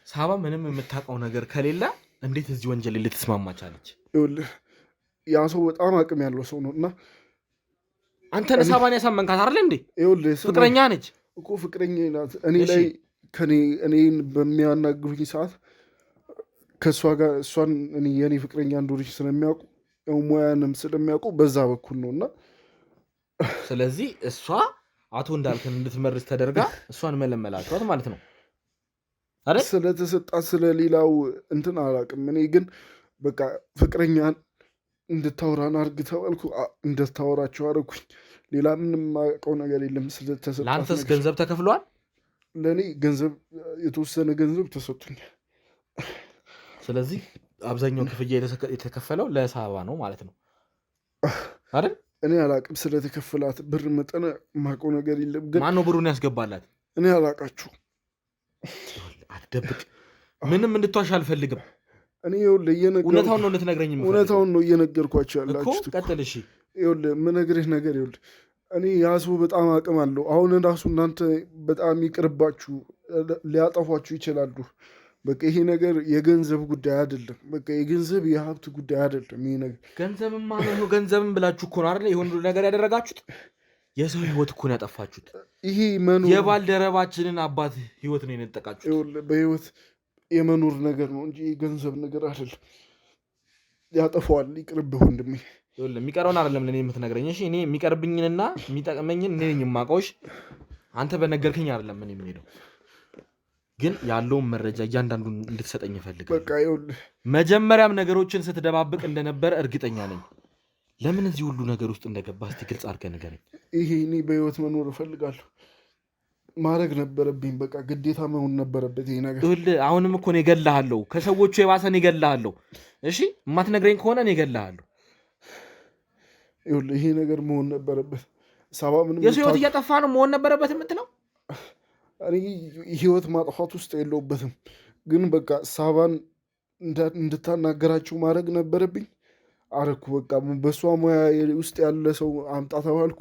ሳባ ምንም የምታውቀው ነገር ከሌለ እንዴት እዚህ ወንጀል ልትስማማ ቻለች? ይኸውልህ ያ ሰው በጣም አቅም ያለው ሰው ነው እና አንተ ሳባን ያሳመንካት አይደል እንዴ? ይኸውልህ ፍቅረኛ ነች እኮ ፍቅረኛ ናት። እኔ ላይ እኔን በሚያናግሩኝ ሰዓት ከእሷ ጋር እሷን የኔ ፍቅረኛ እንደሆነች ስለሚያውቁ ሙያንም ስለሚያውቁ በዛ በኩል ነው እና ስለዚህ እሷ አቶ እንዳልከን እንድትመርዝ ተደርጋ እሷን መለመላችኋት ማለት ነው አይደል? ስለተሰጣት ስለሌላው እንትን አላውቅም። እኔ ግን በቃ ፍቅረኛን እንድታወራን አድርግ ተባልኩ። እንድታወራቸው አደረኩኝ። ሌላ ምንም የማውቀው ነገር የለም። ስለተሰጣት ለአንተስ ገንዘብ ተከፍሏል? ለእኔ ገንዘብ የተወሰነ ገንዘብ ተሰጥቶኛል። ስለዚህ አብዛኛው ክፍያ የተከፈለው ለሳባ ነው ማለት ነው አይደል? እኔ አላቅም ስለተከፈላት ብር መጠን የማውቀው ነገር የለም። ግን ማነው ብሩን ያስገባላት? እኔ አላቃችሁ። አትደብቅ። ምንም እንድትዋሽ አልፈልግም። እኔ እውነታውን ነው ልትነግረኝ የምፈልገው። እውነታውን ነው እየነገርኳቸው ያላችሁት እኮ። ቀጥል። እሺ የምነግርህ ነገር እኔ ያ ሰው በጣም አቅም አለው። አሁን ራሱ እናንተ በጣም ይቅርባችሁ፣ ሊያጠፏችሁ ይችላሉ። በቃ ይሄ ነገር የገንዘብ ጉዳይ አይደለም። በቃ የገንዘብ የሀብት ጉዳይ አይደለም። ይሄ ነገር ገንዘብማ ነው። ገንዘብም ብላችሁ እኮ ነው አይደል የሆነ ነገር ያደረጋችሁት። የሰው ህይወት እኮ ነው ያጠፋችሁት። ይሄ መኖር የባልደረባችንን አባት ህይወት ነው የነጠቃችሁት። በህይወት የመኖር ነገር ነው እንጂ የገንዘብ ነገር አይደለም። ያጠፋዋል። ይቅርብህ ወንድሜ። የሚቀረውን አይደለም ለእኔ የምትነግረኝ። እሺ እኔ የሚቀርብኝንና የሚጠቅመኝን እኔ ነኝ የማውቀው። አንተ በነገርከኝ አይደለም ምን የምንሄደው። ግን ያለውን መረጃ እያንዳንዱን እንድትሰጠኝ እፈልጋለሁ። መጀመሪያም ነገሮችን ስትደባብቅ እንደነበረ እርግጠኛ ነኝ። ለምን እዚህ ሁሉ ነገር ውስጥ እንደገባ እስቲ ግልጽ አድርገህ ንገረኝ። ይሄ እኔ በህይወት መኖር እፈልጋለሁ። ማድረግ ነበረብኝ። በቃ ግዴታ መሆን ነበረበት ይሄ ነገር። አሁንም እኮ እኔ እገልሃለሁ። ከሰዎቹ የባሰ እኔ እገልሃለሁ። እሺ የማትነግረኝ ከሆነ እኔ እገልሃለሁ። ይሄ ነገር መሆን ነበረበት። ሳባ ምንም የሰው ህይወት እያጠፋ ነው መሆን ነበረበት የምትለው? እኔ ህይወት ማጥፋት ውስጥ የለውበትም። ግን በቃ ሳባን እንድታናገራቸው ማድረግ ነበረብኝ። አረኩ። በቃ በእሷ ሙያ ውስጥ ያለ ሰው አምጣ ተባልኩ።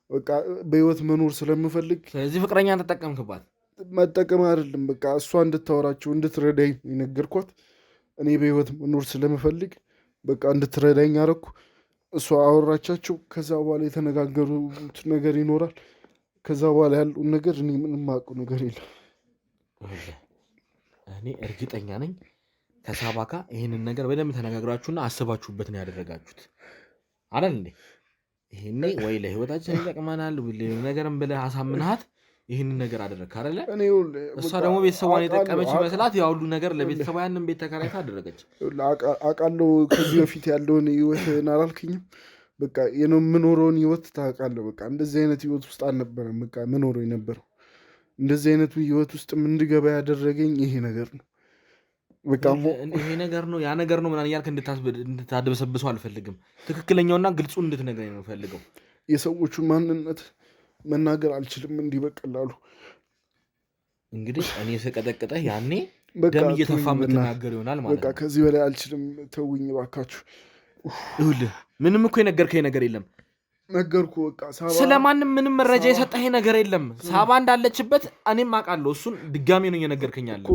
በቃ በህይወት መኖር ስለምፈልግ። ስለዚህ ፍቅረኛን ተጠቀምክባት? መጠቀም አይደለም፣ በቃ እሷ እንድታወራቸው እንድትረዳኝ የነገርኳት። እኔ በህይወት መኖር ስለምፈልግ በቃ እንድትረዳኝ አረኩ። እሷ አወራቻቸው። ከዛ በኋላ የተነጋገሩት ነገር ይኖራል። ከዛ በኋላ ያለውን ነገር እኔ ምንም የማውቀው ነገር የለም። እኔ እርግጠኛ ነኝ ከሳባ ጋር ይህንን ነገር በደንብ ተነጋግራችሁና አስባችሁበት ነው ያደረጋችሁት አይደል እንዴ? ይሄኔ ወይ ለህይወታችን ይጠቅመናል ነገርም ብለህ አሳምንሃት ይህንን ነገር አደረግክ አይደለ? እሷ ደግሞ ቤተሰቧን የጠቀመች ይመስላት ያሁሉ ነገር ለቤተሰቧ ያንን ቤት ተከራይታ አደረገች። አውቃለሁ። ከዚህ በፊት ያለውን ህይወትን አላልክኝም? በቃ የምኖረውን ህይወት ታውቃለህ። በቃ እንደዚህ አይነት ህይወት ውስጥ አልነበረም በቃ ምኖረው የነበረው። እንደዚህ አይነቱ ህይወት ውስጥ እንድገባ ያደረገኝ ይሄ ነገር ነው። በቃ ይሄ ነገር ነው ያ ነገር ነው ምናምን እያልክ እንድታደበሰብሰው አልፈልግም። ትክክለኛውና ግልጹ እንድትነግረኝ ነው ፈልገው። የሰዎቹን ማንነት መናገር አልችልም እንዲህ በቀላሉ። እንግዲህ እኔ ስቀጠቅጠህ ያኔ ደም እየተፋ የምትናገር ይሆናል ማለት ነው። በቃ ከዚህ በላይ አልችልም። ተውኝ እባካችሁ። ይኸውልህ ምንም እኮ የነገርከኝ ነገር የለም። ነገርኩ። በቃ ሳባ ስለማንም ምንም መረጃ የሰጠህ ነገር የለም። ሳባ እንዳለችበት እኔም አውቃለሁ። እሱን ድጋሜ ነው እየነገርከኝ ያለው።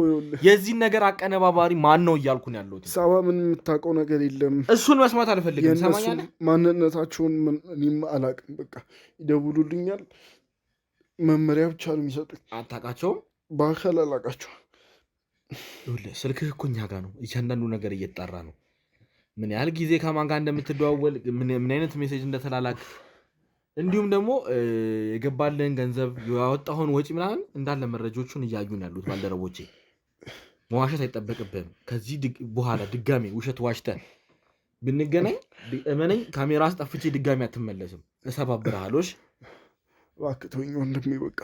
የዚህን ነገር አቀነባባሪ ማን ነው እያልኩ ነው ያለሁት። ሳባ ምንም የምታውቀው ነገር የለም። እሱን መስማት አልፈልግም። ሰማኛለህ? ማንነታቸውን እኔም አላውቅም። በቃ ይደውሉልኛል፣ መመሪያ ብቻ ነው የሚሰጡኝ። አታውቃቸውም? በአካል አላውቃቸውም። ይኸውልህ ስልክህ እኮ እኛ ጋር ነው። እያንዳንዱ ነገር እየተጣራ ነው። ምን ያህል ጊዜ ከማን ጋር እንደምትደዋወል፣ ምን አይነት ሜሴጅ እንደተላላክ፣ እንዲሁም ደግሞ የገባልህን ገንዘብ ያወጣውን ወጪ ምናምን እንዳለ መረጃዎቹን እያዩን ያሉት ባልደረቦቼ። መዋሸት አይጠበቅብህም። ከዚህ በኋላ ድጋሜ ውሸት ዋሽተህ ብንገናኝ እመነኝ ካሜራ አስጠፍቼ ድጋሜ አትመለስም። እሰባብርሃለሁ። እባክህ ተወኝ ወንድሜ። በቃ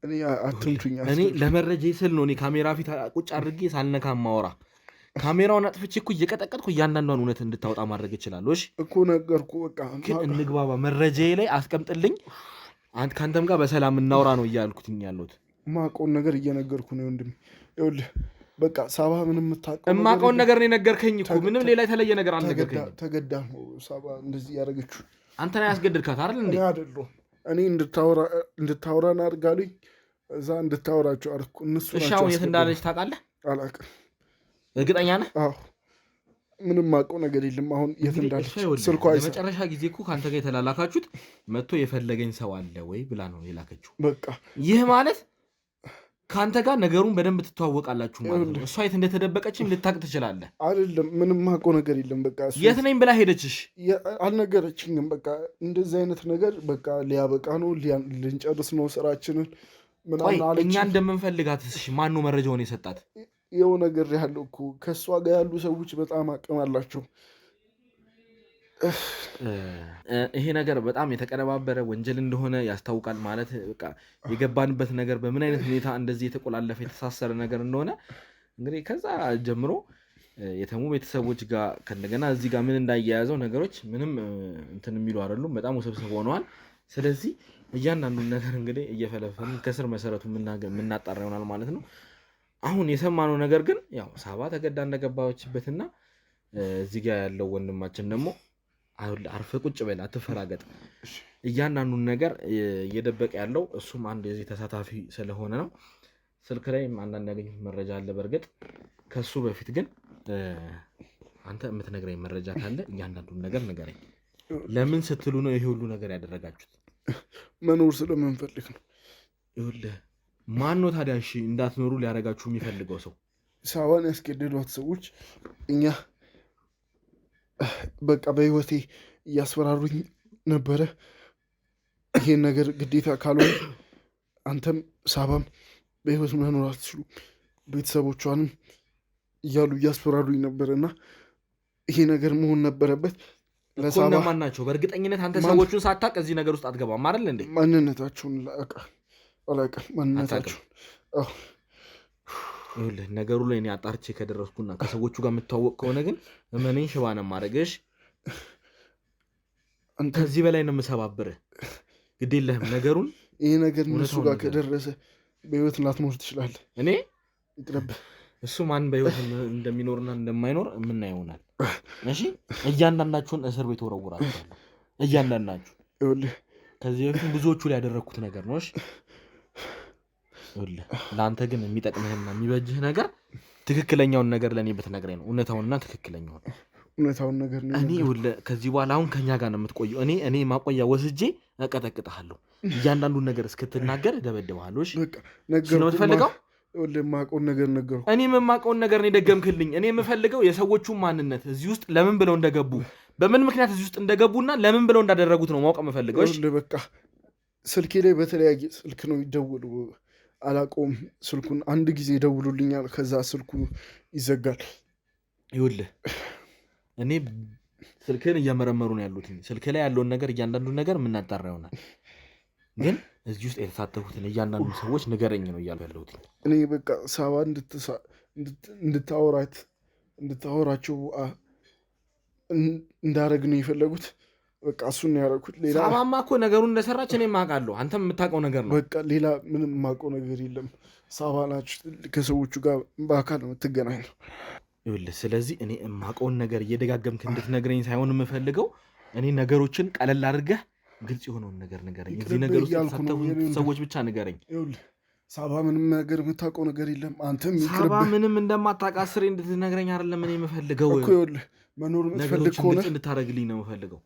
እኔ አትምቱኝ። እኔ ለመረጃ ስል ነው እኔ ካሜራ ፊት ቁጭ አድርጌ ሳልነካ ማወራ። ካሜራውን አጥፍቼ እኮ እየቀጠቀጥኩ እያንዳንዷን እውነት እንድታወጣ ማድረግ እችላለሁ። እሺ እኮ ነገርኩ። በቃ ግን እንግባባ። መረጃዬ ላይ አስቀምጥልኝ። ከአንተም ጋር በሰላም እናውራ ነው እያልኩትኝ ያለሁት። የማውቀውን ነገር እየነገርኩ ነው ወንድሜ። ይኸውልህ በቃ ሳባ ምንም የማውቀውን ነገር ነው የነገርከኝ እኮ። ምንም ሌላ የተለየ ነገር አልነገርከኝም። ተገዳ ነው ሳባ እንደዚህ ያደረገችው። አንተ ነህ ያስገድድካት አይደል እንዴ? አይደለሁም። እኔ እንድታወራን አድርጋሉኝ። እዛ እንድታወራቸው አድርኩ። እነሱ ናቸው። እሺ አሁን የት እንዳለች ታውቃለህ? አላውቅም። እርግጠኛ ነህ? አዎ ምንም የማውቀው ነገር የለም። አሁን የት እንዳለች ስልኳ አይሰራም። ለመጨረሻ ጊዜ እኮ ከአንተ ጋር የተላላካችሁት መጥቶ የፈለገኝ ሰው አለ ወይ ብላ ነው የላከችው። በቃ ይህ ማለት ከአንተ ጋር ነገሩን በደንብ ትተዋወቃላችሁ ማለት ነው። እሷ የት እንደተደበቀችም ልታቅ ትችላለህ። አይደለም ምንም የማውቀው ነገር የለም። በቃ የት ነኝ ብላ ሄደችሽ? አልነገረችኝም። በቃ እንደዚህ አይነት ነገር በቃ ሊያበቃ ነው፣ ልንጨርስ ነው ስራችንን ምናምን አለች። እኛ እንደምንፈልጋት ማን ነው መረጃውን የሰጣት? ይኸው ነገር ያለው እኮ ከእሷ ጋር ያሉ ሰዎች በጣም አቅም አላቸው። ይሄ ነገር በጣም የተቀነባበረ ወንጀል እንደሆነ ያስታውቃል። ማለት በቃ የገባንበት ነገር በምን አይነት ሁኔታ እንደዚህ የተቆላለፈ የተሳሰረ ነገር እንደሆነ እንግዲህ ከዛ ጀምሮ የተሙ ቤተሰቦች ጋር ከእንደገና እዚህ ጋር ምን እንዳያያዘው ነገሮች ምንም እንትን የሚሉ አይደሉም። በጣም ውስብስብ ሆነዋል። ስለዚህ እያንዳንዱን ነገር እንግዲህ እየፈለፈልን ከስር መሰረቱ የምናጣራ ይሆናል ማለት ነው። አሁን የሰማነው ነገር ግን ያው ሳባ ተገዳ እንደገባችበትና እዚህ ጋር ያለው ወንድማችን ደግሞ አርፈ ቁጭ በል አትፈራገጥ እያንዳንዱን ነገር እየደበቀ ያለው እሱም አንድ የዚህ ተሳታፊ ስለሆነ ነው። ስልክ ላይ አንዳንድ ያገኙት መረጃ አለ። በርግጥ ከሱ በፊት ግን አንተ የምትነግረኝ መረጃ ካለ እያንዳንዱን ነገር ንገረኝ። ለምን ስትሉ ነው ይሄ ሁሉ ነገር ያደረጋችሁት? መኖር ስለምንፈልግ ነው። ይኸውልህ ማን ነው ታዲያ እሺ እንዳትኖሩ ሊያደርጋችሁ የሚፈልገው ሰው? ሳባን ያስገደዷት ሰዎች እኛ በቃ በህይወቴ እያስፈራሩኝ ነበረ። ይሄን ነገር ግዴታ ካልሆነ አንተም ሳባም በህይወት መኖር አትችሉም ቤተሰቦቿንም እያሉ እያስፈራሩኝ ነበርና ይሄ ነገር መሆን ነበረበት። ለሳባ ማን ናቸው? በእርግጠኝነት አንተ ሰዎቹን ሳታውቅ እዚህ ነገር ውስጥ አትገባም አይደል እንዴ? ማንነታቸውን አላውቅም። ማንነታቸውን ይኸውልህ ነገሩ ላይ እኔ አጣርቼ ከደረስኩና ከሰዎቹ ጋር የምታወቅ ከሆነ ግን እመነኝ ሽባ ነው የማደርግሽ። ከዚህ በላይ ነው የምሰባብርህ። ግድ የለህም ነገሩን። ይሄ ነገር እነሱ ጋር ከደረሰ በህይወት ላትኖር ትችላለህ። እኔ ይቅርብህ። እሱ ማን በህይወት እንደሚኖርና እንደማይኖር የምናየው ይሆናል። እሺ እያንዳንዳችሁን እስር ቤት ወረውራችኋለሁ። እያንዳንዳችሁ ይኸውልህ ከዚህ በፊት ብዙዎቹ ላይ ያደረኩት ነገር ነው። እሺ ይኸውልህ ለአንተ ግን የሚጠቅምህና የሚበጅህ ነገር ትክክለኛውን ነገር ለእኔ ብትነግረኝ ነው። እውነታውንና ትክክለኛውን ነገር ነው። እኔ ይኸውልህ ከዚህ በኋላ አሁን ከኛ ጋር ነው የምትቆየው። እኔ ማቆያ ወስጄ እቀጠቅጥሃለሁ። እያንዳንዱን ነገር እስክትናገር እደበድብሃለሁ። እሺ በቃ ነገር ነው የምትፈልገው? የማውቀውን ነገር ነገርኩህ። እኔ የማውቀውን ነገር ነው የደገምክልኝ። እኔ የምፈልገው የሰዎቹን ማንነት እዚህ ውስጥ ለምን ብለው እንደገቡ በምን ምክንያት እዚህ ውስጥ እንደገቡና ለምን ብለው እንዳደረጉት ነው ማወቅ የምፈልገው። እሺ በቃ ስልኬ ላይ በተለያየ ስልክ ነው ይደውሉ። አላውቀውም ስልኩን። አንድ ጊዜ ይደውሉልኛል፣ ከዛ ስልኩ ይዘጋል። ይኸውልህ እኔ ስልክህን እየመረመሩ ነው ያሉት። ስልክ ላይ ያለውን ነገር እያንዳንዱን ነገር የምናጣራ ይሆናል። ግን እዚህ ውስጥ የተሳተፉትን እያንዳንዱ ሰዎች ንገረኝ ነው እያሉ ያለሁት። እኔ በቃ ሳባ እንድታወራቸው እንዳረግ ነው የፈለጉት። በቃ እሱን ያደረኩት። ሌላ ሳባማ እኮ ነገሩን እንደሰራች እኔ የማውቃለሁ። አንተም የምታውቀው ነገር ነው። በቃ ሌላ ምንም የማውቀው ነገር የለም። ሳባ ናችሁ ከሰዎቹ ጋር በአካል የምትገናኘው። ይኸውልህ ስለዚህ እኔ የማውቀውን ነገር እየደጋገምክ እንድትነግረኝ ሳይሆን የምፈልገው እኔ ነገሮችን ቀለል አድርገህ ግልጽ የሆነውን ነገር ንገረኝ። እዚህ ነገር ውስጥ የተሳተፉት ሰዎች ብቻ ንገረኝ። ይኸውልህ ሳባ ምንም ነገር የምታውቀው ነገር የለም። አንተም ሳባ ምንም እንደማታውቅ አስሬ እንድትነግረኝ አይደለም እኔ የምፈልገው እኮ። ይኸውልህ መኖር የምትፈልግ ከሆነ እንድታደርግልኝ ነው የምፈልገው።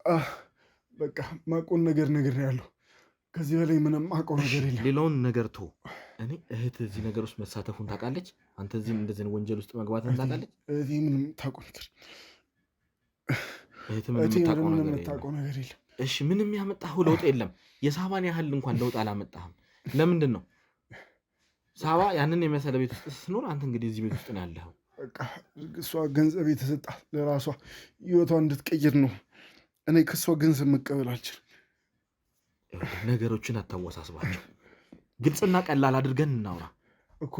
በቃ ማውቀውን ነገር ነግሬሃለሁ። ከዚህ በላይ ምንም ማውቀው ነገር የለም። ሌላውን ነገር ተው። እኔ እህት እዚህ ነገር ውስጥ መሳተፉን ታውቃለች? አንተ እዚህም እንደዚህ ወንጀል ውስጥ መግባትን ታውቃለች? እህቴ ምንም ታውቀው ነገር የምታውቀው ነገር የለም። እሺ ምንም ያመጣኸው ለውጥ የለም። የሳባን ያህል እንኳን ለውጥ አላመጣህም። ለምንድን ነው? ሳባ ያንን የመሰለ ቤት ውስጥ ስትኖር አንተ እንግዲህ እዚህ ቤት ውስጥ ነው ያለኸው። በቃ እሷ ገንዘብ የተሰጣት ለራሷ ህይወቷን እንድትቀይር ነው። እኔ ከእሷ ገንዘብ መቀበል አልችልም። ነገሮችን አታወሳስባቸው። ግልጽና ቀላል አድርገን እናውራ እኮ።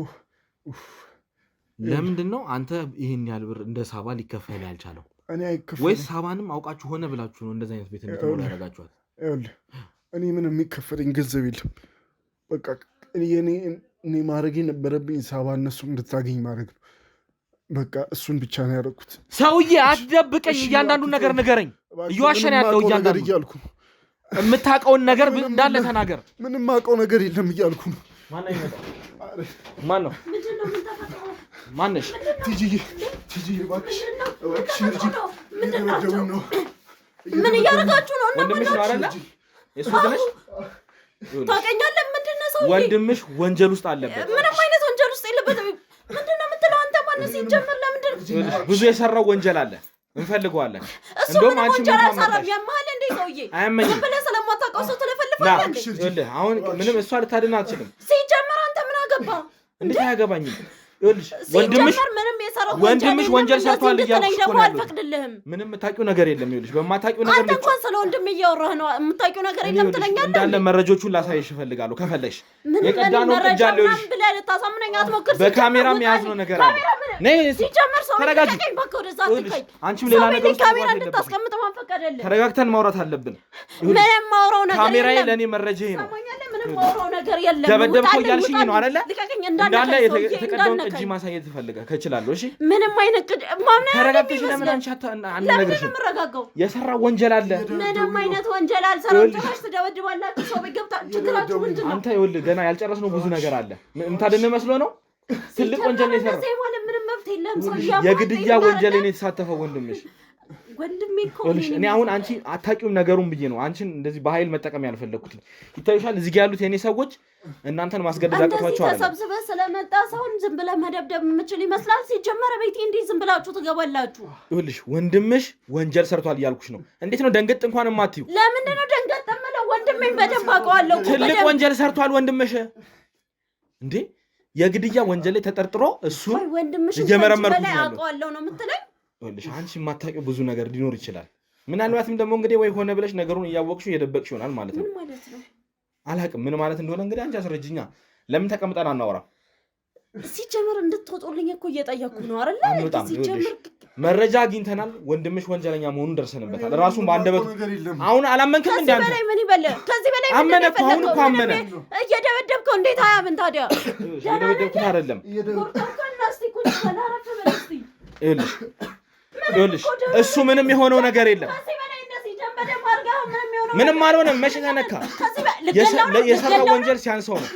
ለምንድን ነው አንተ ይህን ያህል ብር እንደ ሳባ ሊከፈል ያልቻለው? ወይስ ሳባንም አውቃችሁ ሆነ ብላችሁ ነው እንደዚህ አይነት ቤት እንድትኖር ያደረጋችኋት? እኔ ምንም የሚከፈለኝ ገንዘብ የለም። በቃ እኔ ማድረግ የነበረብኝ ሳባ እነሱ እንድታገኝ ማድረግ ነው። በቃ እሱን ብቻ ነው ያደረኩት። ሰውዬ አትደብቀኝ፣ እያንዳንዱን ነገር ንገረኝ። እየዋሸን ያለው እያንዳንዱ እያልኩ ነው። የምታውቀውን ነገር እንዳለ ተናገር። ምንም ማውቀው ነገር የለም እያልኩ ነው። ማን ነው? ማነሽ? ቲጂዬ እባክሽ እየደበደቡኝ ነው። ምን እያደረጋችሁ ነው? ወንድምሽ ነው አይደለ? የእሱ ወንድምሽ ታውቀኛለህ? ምንድን ነው ሰውዬ? ወንድምሽ ወንጀል ውስጥ አለበት። ምንም አይነት ወንጀል ውስጥ የለበትም። ምንድን ነው የምትለው አንተ? ማነው ሲጀምር? ለምንድን ብዙ የሰራው ወንጀል አለ፣ እንፈልገዋለን። እሱ ምንም ወንጀል አልሰራም። ያመሃል እንዴ ሰውዬ? አያመኝም ብለህ ስለማታውቀው ሰው ትለፈልፋለህ። አሁን ምንም እሷ ልታድን አትችልም። ሲጀምር አንተ ምን አገባ? እንዴት አያገባኝም? ወንድምሽ ወንጀል ሰርቷል እያልኩሽ እኮ ነው። አልፈቅድልህም። ምንም የምታውቂው ነገር የለም። ይኸውልሽ በማታውቂው ነገር አንተ እንኳን ስለ ወንድም እያወራህ ነው። የምታውቂው ነገር የለም ትለኛለህ። እንዳለ መረጃዎቹን ላሳይሽ እፈልጋለሁ ከፈለግሽ። የቀዳነው ቅጃ አለሽ ብለህ ልታሳምነኝ አትሞክር። በካሜራ የያዝነው ነገር አለ። ነይ ሲጀመር ሰው ተረጋጊ። አንቺም ሌላ ነገር ውስጥ ካሜራ እንድታስቀምጥ ማን ፈቀደልህ? ተረጋግተን ማውራት አለብን። ምንም ማውራው ነገር የለም። ካሜራዬ ለእኔ መረጃዬ ነው። ምንም ማውራው ነገር የለም። ደበደብከው እያልሽኝ ነው አይደለ? እንዳለ የተቀዳውን ቅጂ ማሳየት ትፈልጋ ከችላለሁ። እሺ ምንም አይነት ቅጂ ማምና ተረጋግተሽ ለምን አንቺ አትነግርሽም? የሰራው ወንጀል አለ። ምንም አይነት ወንጀል አልሰራም። ጭራሽ ትደበድባላችሁ። ሰው ቤት ገብታችሁ ችግራችሁ ምንድን ነው? አንተ ይኸውልህ ገና ያልጨረስነው ብዙ ነገር አለ። የምታድን መስሎ ነው። ትልቅ ወንጀል ነው የሰራው። ምንም መብት የለም። የግድያ ወንጀል ነው የተሳተፈው ወንድምሽ። ወንድሜ እኮ እኔ አሁን አንቺ አታውቂውም ነገሩን ብዬ ነው አንቺን እንደዚህ በኃይል መጠቀም ያልፈለኩት። ይታዩሻል እዚህ ጋር ያሉት የኔ ሰዎች እናንተን ማስገደድ አቅቷቸዋል። ተሰብስበህ ስለመጣ ሰውን ዝም ብለህ መደብደብ የምችል ይመስላል። ሲጀመር ቤቴ እንዴት ዝም ብላችሁ ትገባላችሁ? ይኸውልሽ ወንድምሽ ወንጀል ሰርቷል እያልኩሽ ነው። እንዴት ነው ደንገጥ እንኳን የማትዩ? ለምንድን ነው ደንገጥ የምለው? ወንድሜን በደንብ አውቀዋለሁ። ትልቅ ወንጀል ሰርቷል ወንድምሽ። እንዴ የግድያ ወንጀል ላይ ተጠርጥሮ እሱን እየመረመርኩት ነው አውቀዋለሁ ነው የምትለኝ? ይኸውልሽ አንቺ የማታውቂው ብዙ ነገር ሊኖር ይችላል። ምናልባትም ደግሞ እንግዲህ ወይ ሆነ ብለሽ ነገሩን እያወቅሽው እየደበቅሽ ይሆናል ማለት ነው። ምን ማለት ነው? አላውቅም ምን ማለት እንደሆነ እንግዲህ አንቺ አስረጅኛ። ለምን ተቀምጠን አናወራ? ሲጀምር እንድትወጡልኝ እኮ እየጠየኩ ነው አይደል? ሲጀምር መረጃ አግኝተናል። ወንድምሽ ወንጀለኛ መሆኑን ደርሰንበታል። ራሱን በአንደበቱ አሁን አላመንክም እንዴ አንተ? ምን ይበል? ከዚህ በላይ ምን አመነ እኮ አሁን እኮ አመነ። እየደበደብከው እንዴት አያምን ታዲያ? እየደበደብኩት አይደለም። ይኸውልሽ እሱ ምንም የሆነው ነገር የለም። ምንም አልሆነም። መቼ ተነካ? የሰራው ወንጀል ሲያንሰው ነው።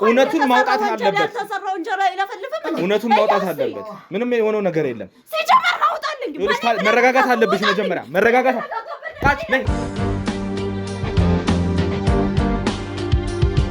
እውነቱን ማውጣት አለበት። እውነቱን ማውጣት አለበት። ምንም የሆነው ነገር የለም። መረጋጋት አለብሽ። መጀመሪያ መረጋጋት